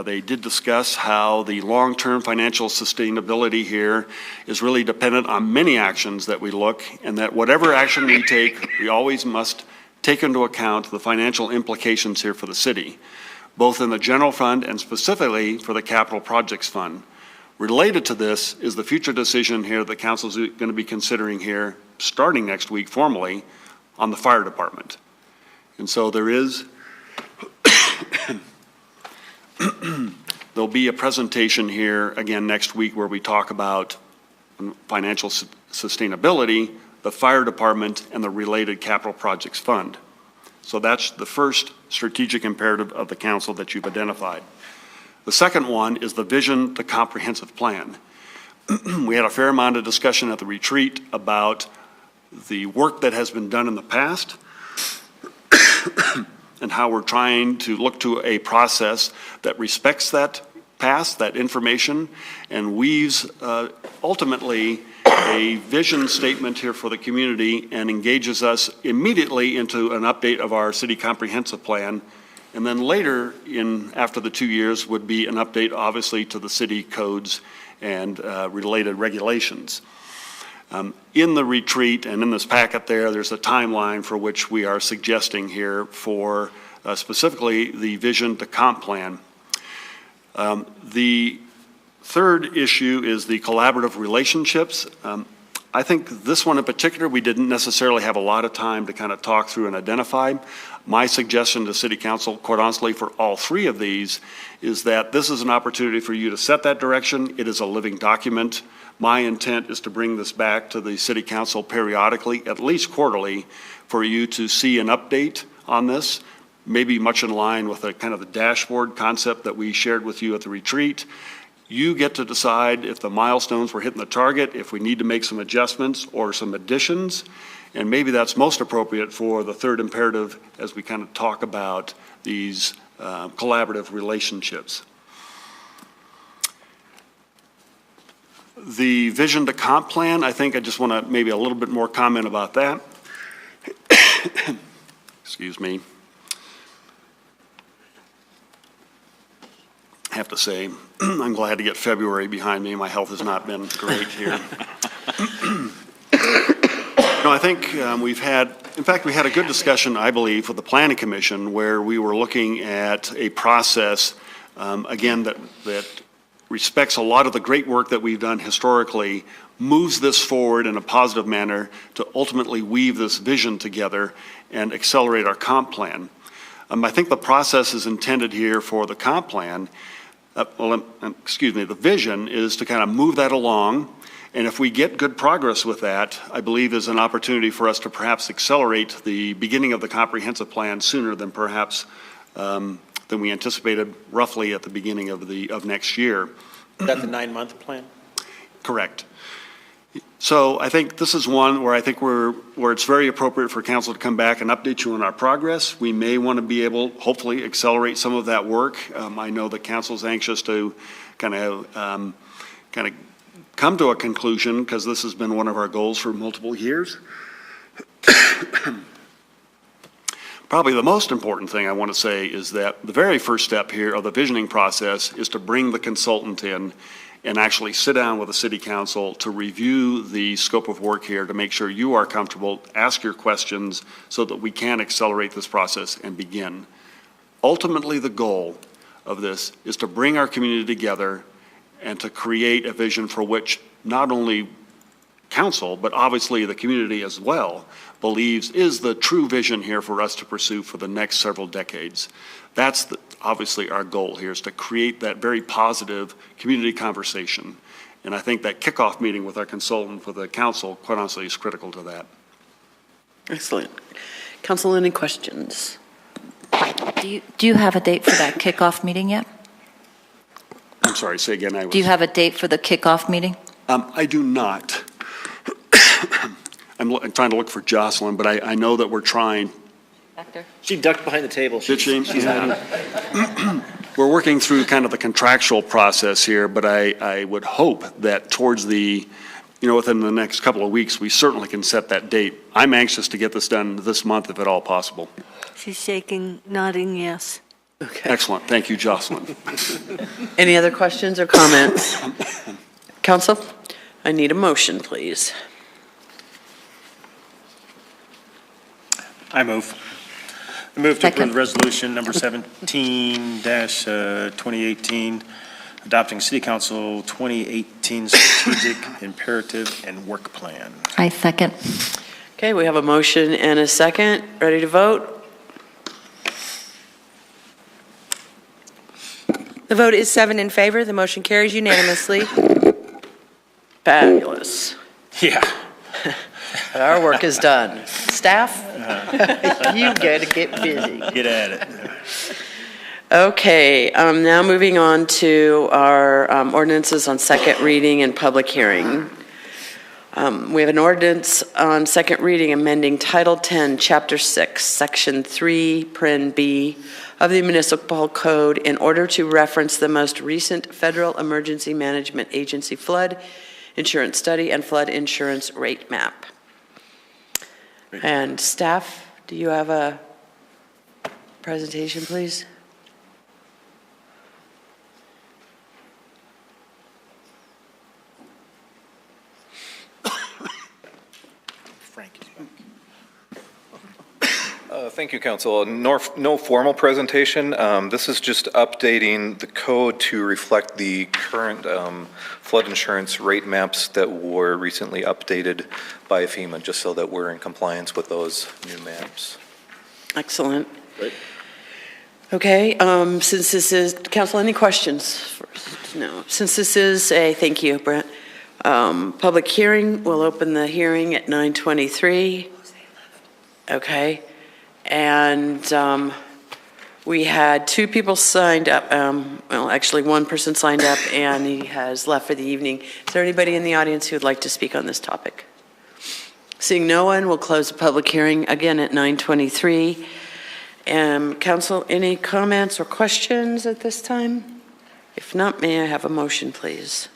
they did discuss how the long-term financial sustainability here is really dependent on many actions that we look, and that whatever action we take, we always must take into account the financial implications here for the city, both in the general fund and specifically for the capital projects fund. Related to this is the future decision here the council is going to be considering here, starting next week formally, on the fire department. And so there is, there'll be a presentation here again next week where we talk about financial sustainability, the fire department, and the related capital projects fund. So that's the first strategic imperative of the council that you've identified. The second one is the vision to comprehensive plan. We had a fair amount of discussion at the retreat about the work that has been done in the past and how we're trying to look to a process that respects that past, that information, and weaves ultimately a vision statement here for the community and engages us immediately into an update of our city comprehensive plan. And then later, after the 2 years, would be an update, obviously, to the city codes and related regulations. In the retreat and in this packet there's a timeline for which we are suggesting here for specifically the vision to comp plan. The third issue is the collaborative relationships. I think this one in particular, we didn't necessarily have a lot of time to kind of talk through and identify. My suggestion to City Council, quite honestly, for all three of these, is that this is an opportunity for you to set that direction. It is a living document. My intent is to bring this back to the City Council periodically, at least quarterly, for you to see an update on this, maybe much in line with a kind of the dashboard concept that we shared with you at the retreat. You get to decide if the milestones were hitting the target, if we need to make some adjustments or some additions, and maybe that's most appropriate for the third imperative as we kind of talk about these collaborative relationships. The vision to comp plan, I think I just want to maybe a little bit more comment about that. Excuse me. I have to say, I'm glad to get February behind me. My health has not been great here. No, I think we had a good discussion, I believe, with the Planning Commission where we were looking at a process again, that respects a lot of the great work that we've done historically, moves this forward in a positive manner to ultimately weave this vision together and accelerate our comp plan. I think the process is intended here for the comp plan, the vision is to kind of move that along. And if we get good progress with that, I believe is an opportunity for us to perhaps accelerate the beginning of the comprehensive plan sooner than perhaps than we anticipated roughly at the beginning of next year. Is that the 9-month plan? Correct. So I think this is one where I think where it's very appropriate for council to come back and update you on our progress. We may want to be able, hopefully, accelerate some of that work. I know that council is anxious to kind of come to a conclusion because this has been one of our goals for multiple years. Probably the most important thing I want to say is that the very first step here of the visioning process is to bring the consultant in and actually sit down with the city council to review the scope of work here to make sure you are comfortable, ask your questions so that we can accelerate this process and begin. Ultimately, the goal of this is to bring our community together and to create a vision for which not only council, but obviously the community as well, believes is the true vision here for us to pursue for the next several decades. That's obviously our goal here, is to create that very positive community conversation. And I think that kickoff meeting with our consultant for the council, quite honestly, is critical to that. Excellent. Council, any questions? Do you have a date for that kickoff meeting yet? I'm sorry, say again. Do you have a date for the kickoff meeting? I do not. I'm trying to look for Jocelyn, but I know that we're trying. Back there. She ducked behind the table. Did she? She's out. We're working through kind of the contractual process here, but I would hope that towards within the next couple of weeks, we certainly can set that date. I'm anxious to get this done this month, if at all possible. She's shaking, nodding yes. Okay. Excellent. Thank you, Jocelyn. Any other questions or comments? Council, I need a motion, please. I move to approve resolution number 17-2018, adopting City Council 2018 Strategic Imperative and Work Plan. I second. Okay, we have a motion and a second. Ready to vote? The vote is 7 in favor. The motion carries unanimously. Fabulous. Yeah. Our work is done. Staff, you got to get busy. Get at it. Okay, now moving on to our ordinances on second reading and public hearing. We have an ordinance on second reading amending Title 10, Chapter 6, Section 3, Paren B of the Municipal Code in order to reference the most recent Federal Emergency Management Agency flood insurance study and flood insurance rate map. And staff, do you have a presentation, please? Thank you, Council. No formal presentation. This is just updating the code to reflect the current flood insurance rate maps that were recently updated by FEMA, just so that we're in compliance with those new maps. Excellent. Great. Okay, since this is, Council, any questions first? No. Since this is thank you, Brent. Public hearing, we'll open the hearing at 9:23. Okay. And we had 2 people signed up. Well, actually, 1 person signed up, and he has left for the evening. Is there anybody in the audience who would like to speak on this topic? Seeing no one, we'll close the public hearing again at 9:23. Council, any comments or questions at this time? If not, may I have a motion, please?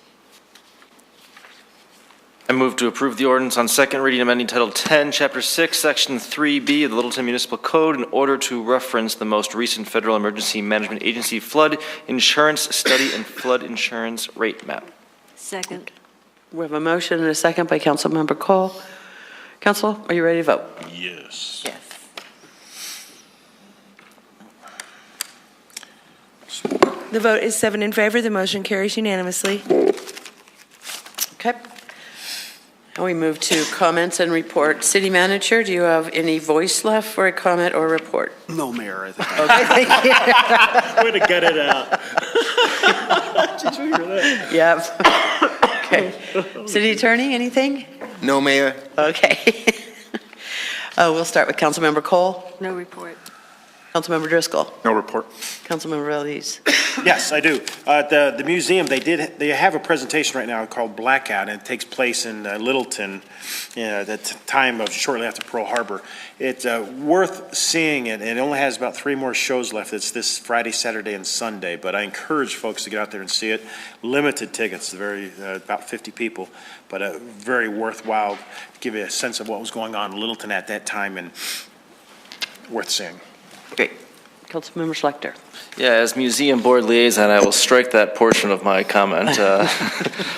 I move to approve the ordinance on second reading amending Title 10, Chapter 6, Section 3B of the Littleton Municipal Code in order to reference the most recent Federal Emergency Management Agency flood insurance study and flood insurance rate map. Second. We have a motion and a second by Councilmember Cole. Council, are you ready to vote? Yes. Yes. The vote is 7 in favor. The motion carries unanimously. Okay. Now we move to comments and report. City Manager, do you have any voice left for a comment or report? No, Mayor, I think. Okay, thank you. Way to get it out. Did you hear that? Yep. Okay. City Attorney, anything? No, Mayor. Okay. We'll start with Councilmember Cole. No report. Councilmember Driscoll. No report. Councilmember Valdez. Yes, I do. The museum, they have a presentation right now called Blackout, and it takes place in Littleton at the time of shortly after Pearl Harbor. It's worth seeing it, and it only has about 3 more shows left. It's this Friday, Saturday, and Sunday, but I encourage folks to get out there and see it. Limited tickets, about 50 people, but very worthwhile to give you a sense of what was going on in Littleton at that time, and worth seeing. Great. Councilmember Schlechter. Yeah, as museum board liaison, I will strike that portion of my comment.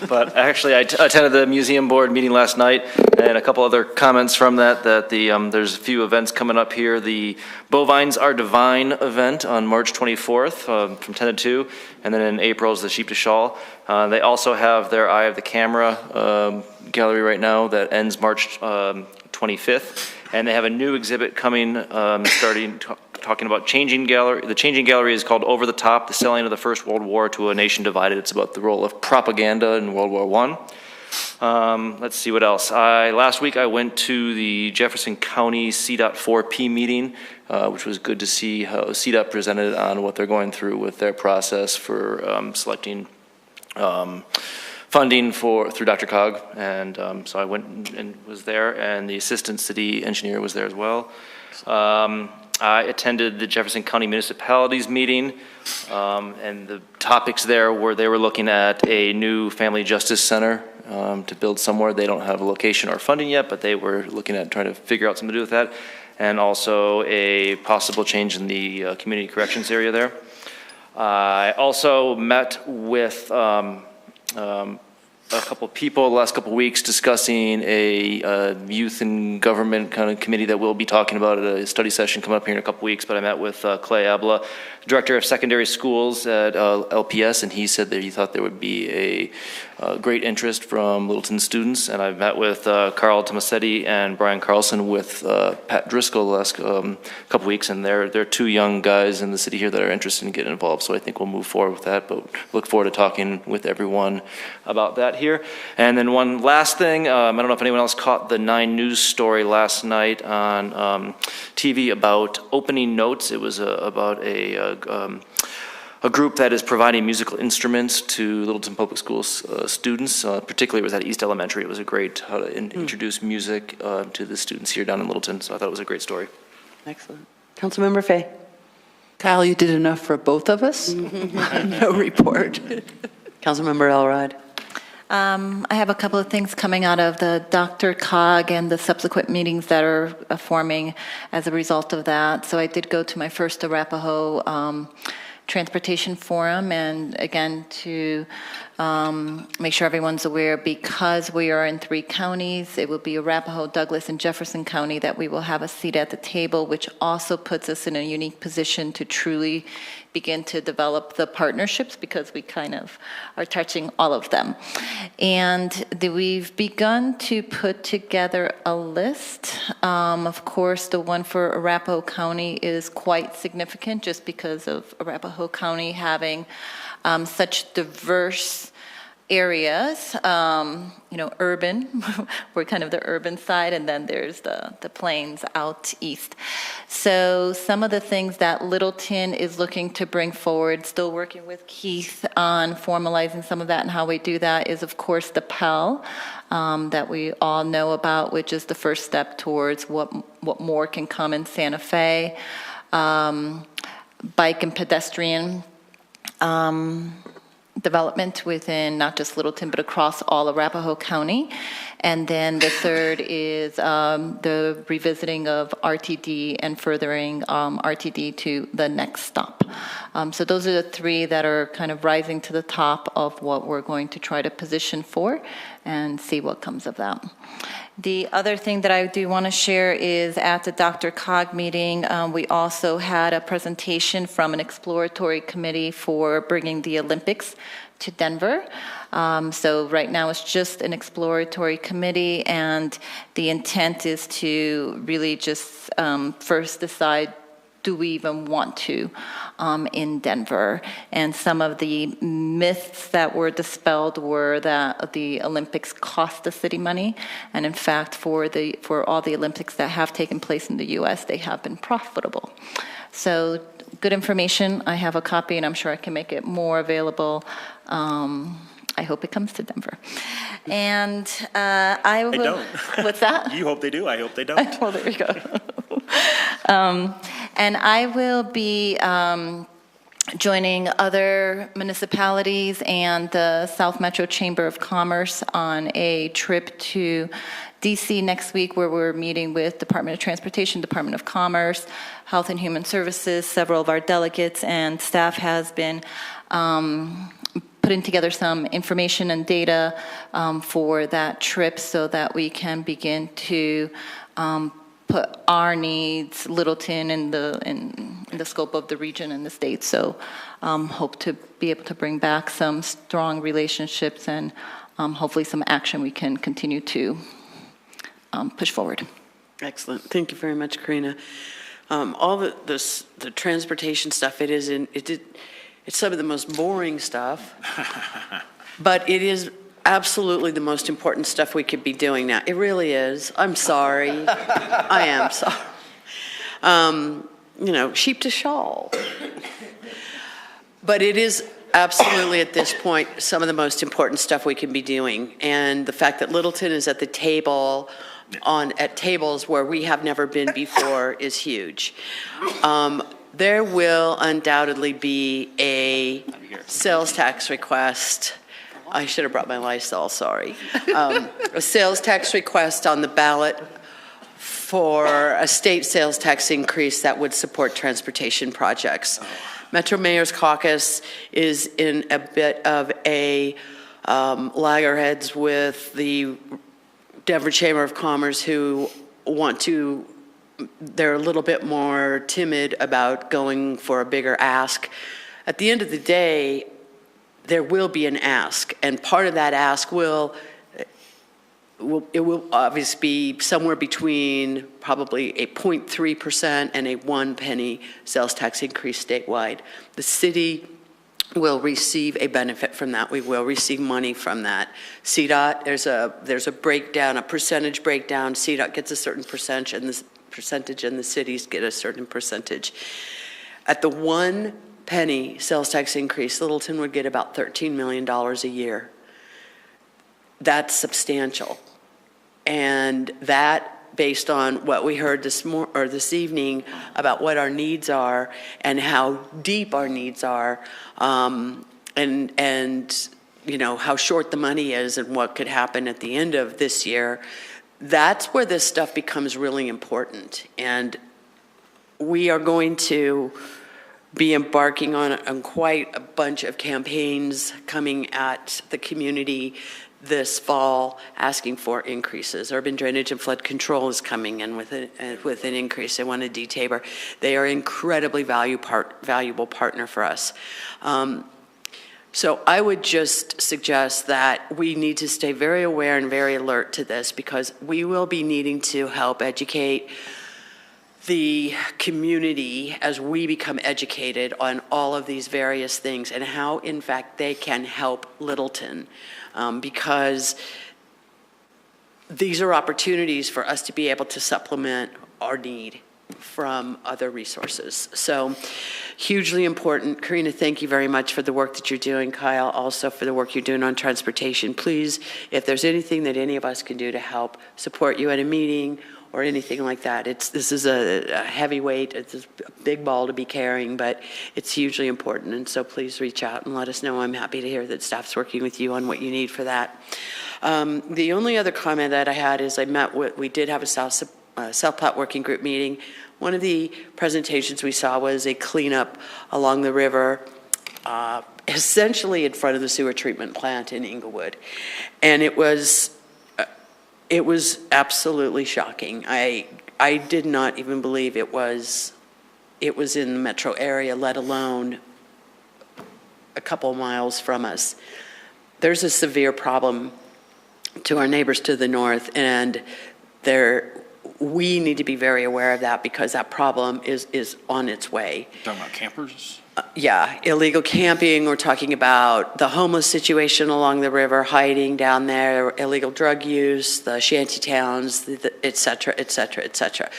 But actually, I attended the museum board meeting last night, and a couple other comments from that there's a few events coming up here. The Bovines Are Divine event on March 24th from 10 to 2, and then in April is the Sheep to Shawl. They also have their Eye of the Camera gallery right now that ends March 25th, and they have a new exhibit coming talking about Changing Gallery. The Changing Gallery is called Over the Top, the Selling of the First World War to a Nation Divided. It's about the role of propaganda in World War I. Let's see what else. Last week I went to the Jefferson County C.4P meeting, which was good to see how CDOT presented on what they're going through with their process for selecting funding through Dr. Cog, and so I went and was there, and the assistant city engineer was there as well. I attended the Jefferson County Municipalities meeting, and the topics there were they were looking at a new family justice center to build somewhere. They don't have a location or funding yet, but they were looking at trying to figure out something to do with that, and also a possible change in the community corrections area there. I also met with a couple of people the last couple of weeks discussing a youth and government kind of committee that we'll be talking about at a study session coming up here in a couple of weeks. But I met with Clay Abla, Director of Secondary Schools at LPS, and he said that he thought there would be a great interest from Littleton students. And I've met with Carl Tomasetti and Brian Carlson with Pat Driscoll the last couple of weeks, and they're 2 young guys in the city here that are interested in getting involved. So I think we'll move forward with that, but look forward to talking with everyone about that here. And then one last thing, I don't know if anyone else caught the 9 News story last night on TV about opening notes. It was about a group that is providing musical instruments to Littleton Public Schools students. Particularly, it was at East Elementary. It was a great how to introduce music to the students here down in Littleton. So I thought it was a great story. Excellent. Councilmember Fay. Kyle, you did enough for both of us? No report. Councilmember Elrod. I have a couple of things coming out of the Dr. Cog and the subsequent meetings that are forming as a result of that. So I did go to my first Arapahoe Transportation Forum, and again, to make sure everyone's aware, because we are in 3 counties, it will be Arapahoe, Douglas, and Jefferson County that we will have a seat at the table, which also puts us in a unique position to truly begin to develop the partnerships, because we kind of are touching all of them. And we've begun to put together a list. Of course, the one for Arapahoe County is quite significant just because of Arapahoe County having such diverse areas, urban, we're kind of the urban side, and then there's the plains out east. So some of the things that Littleton is looking to bring forward, still working with Keith on formalizing some of that, and how we do that is, of course, the Pell that we all know about, which is the first step towards what more can come in Santa Fe. Bike and pedestrian development within not just Littleton, but across all Arapahoe County. And then the third is the revisiting of RTD and furthering RTD to the next stop. So those are the 3 that are kind of rising to the top of what we're going to try to position for and see what comes of that. The other thing that I do want to share is at the Dr. Cog meeting, we also had a presentation from an exploratory committee for bringing the Olympics to Denver. So right now it's just an exploratory committee, and the intent is to really just first decide, do we even want to in Denver? And some of the myths that were dispelled were that the Olympics cost the city money, and in fact, for all the Olympics that have taken place in the U.S., they have been profitable. So good information. I have a copy, and I'm sure I can make it more available. I hope it comes to Denver. And I will... They don't. What's that? You hope they do. I hope they don't. Well, there you go. And I will be joining other municipalities and the South Metro Chamber of Commerce on a trip to DC next week, where we're meeting with Department of Transportation, Department of Commerce, Health and Human Services. Several of our delegates and staff has been putting together some information and data for that trip so that we can begin to put our needs, Littleton, in the scope of the region and the state. So hope to be able to bring back some strong relationships and hopefully some action we can continue to push forward. Excellent. Thank you very much, Karina. All the transportation stuff, it's some of the most boring stuff, but it is absolutely the most important stuff we could be doing now. It really is. I'm sorry. I am sorry. Sheep to shawl. But it is absolutely, at this point, some of the most important stuff we can be doing. And the fact that Littleton is at the table, at tables where we have never been before, is huge. There will undoubtedly be a sales tax request. I should have brought my Lysol, sorry. A sales tax request on the ballot for a state sales tax increase that would support transportation projects. Metro Mayor's Caucus is in a bit of a loggerheads with the Denver Chamber of Commerce, who they're a little bit more timid about going for a bigger ask. At the end of the day, there will be an ask, and part of that ask will obviously be somewhere between probably a 0.3% and a 1 penny sales tax increase statewide. The city will receive a benefit from that. We will receive money from that. CDOT, there's a breakdown, a percentage breakdown. CDOT gets a certain percentage, and the cities get a certain percentage. At the 1 penny sales tax increase, Littleton would get about $13 million a year. That's substantial. And that, based on what we heard this evening about what our needs are and how deep our needs are, and how short the money is and what could happen at the end of this year, that's where this stuff becomes really important. And we are going to be embarking on quite a bunch of campaigns coming at the community this fall, asking for increases. Urban Drainage and Flood Control is coming in with an increase. They want a D-Tabor. They are an incredibly valuable partner for us. So I would just suggest that we need to stay very aware and very alert to this, because we will be needing to help educate the community as we become educated on all of these various things and how, in fact, they can help Littleton. Because these are opportunities for us to be able to supplement our need from other resources. So hugely important. Karina, thank you very much for the work that you're doing. Kyle, also for the work you're doing on transportation. Please, if there's anything that any of us can do to help support you at a meeting or anything like that, this is a heavy weight. It's a big ball to be carrying, but it's hugely important. And so please reach out and let us know. I'm happy to hear that staff's working with you on what you need for that. The only other comment that I had is we did have a South Platte Working Group meeting. One of the presentations we saw was a cleanup along the river, essentially in front of the sewer treatment plant in Inglewood. And it was It was absolutely shocking. I did not even believe it was in the metro area, let alone a couple of miles from us. There's a severe problem to our neighbors to the north, and we need to be very aware of that because that problem is on its way. Talking about campers? Yeah, illegal camping, we're talking about the homeless situation along the river, hiding down there, illegal drug use, the shanty towns, et cetera, et cetera, et cetera.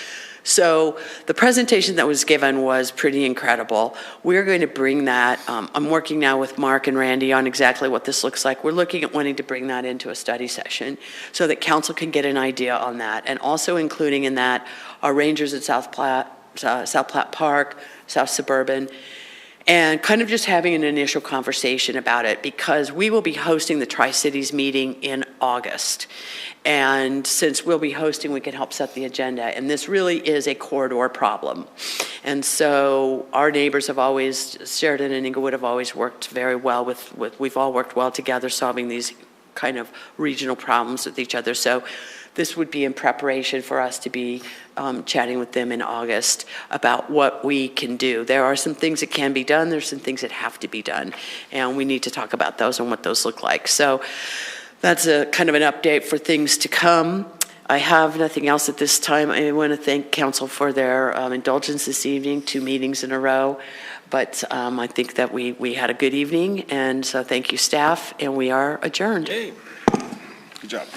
So the presentation that was given was pretty incredible. We're going to bring that, I'm working now with Mark and Randy on exactly what this looks like. We're looking at wanting to bring that into a study session so that council can get an idea on that, and also including in that our rangers at South Platte Park, South Suburban, and kind of just having an initial conversation about it because we will be hosting the Tri-Cities meeting in August. And since we'll be hosting, we can help set the agenda. And this really is a corridor problem. And so our neighbors have always, Sheridan and Inglewood have always worked very well we've all worked well together solving these kind of regional problems with each other. So this would be in preparation for us to be chatting with them in August about what we can do. There are some things that can be done. There's some things that have to be done. And we need to talk about those and what those look like. So that's a kind of an update for things to come. I have nothing else at this time. I want to thank council for their indulgence this evening, 2 meetings in a row. But I think that we had a good evening. And so thank you, staff. And we are adjourned. Good job.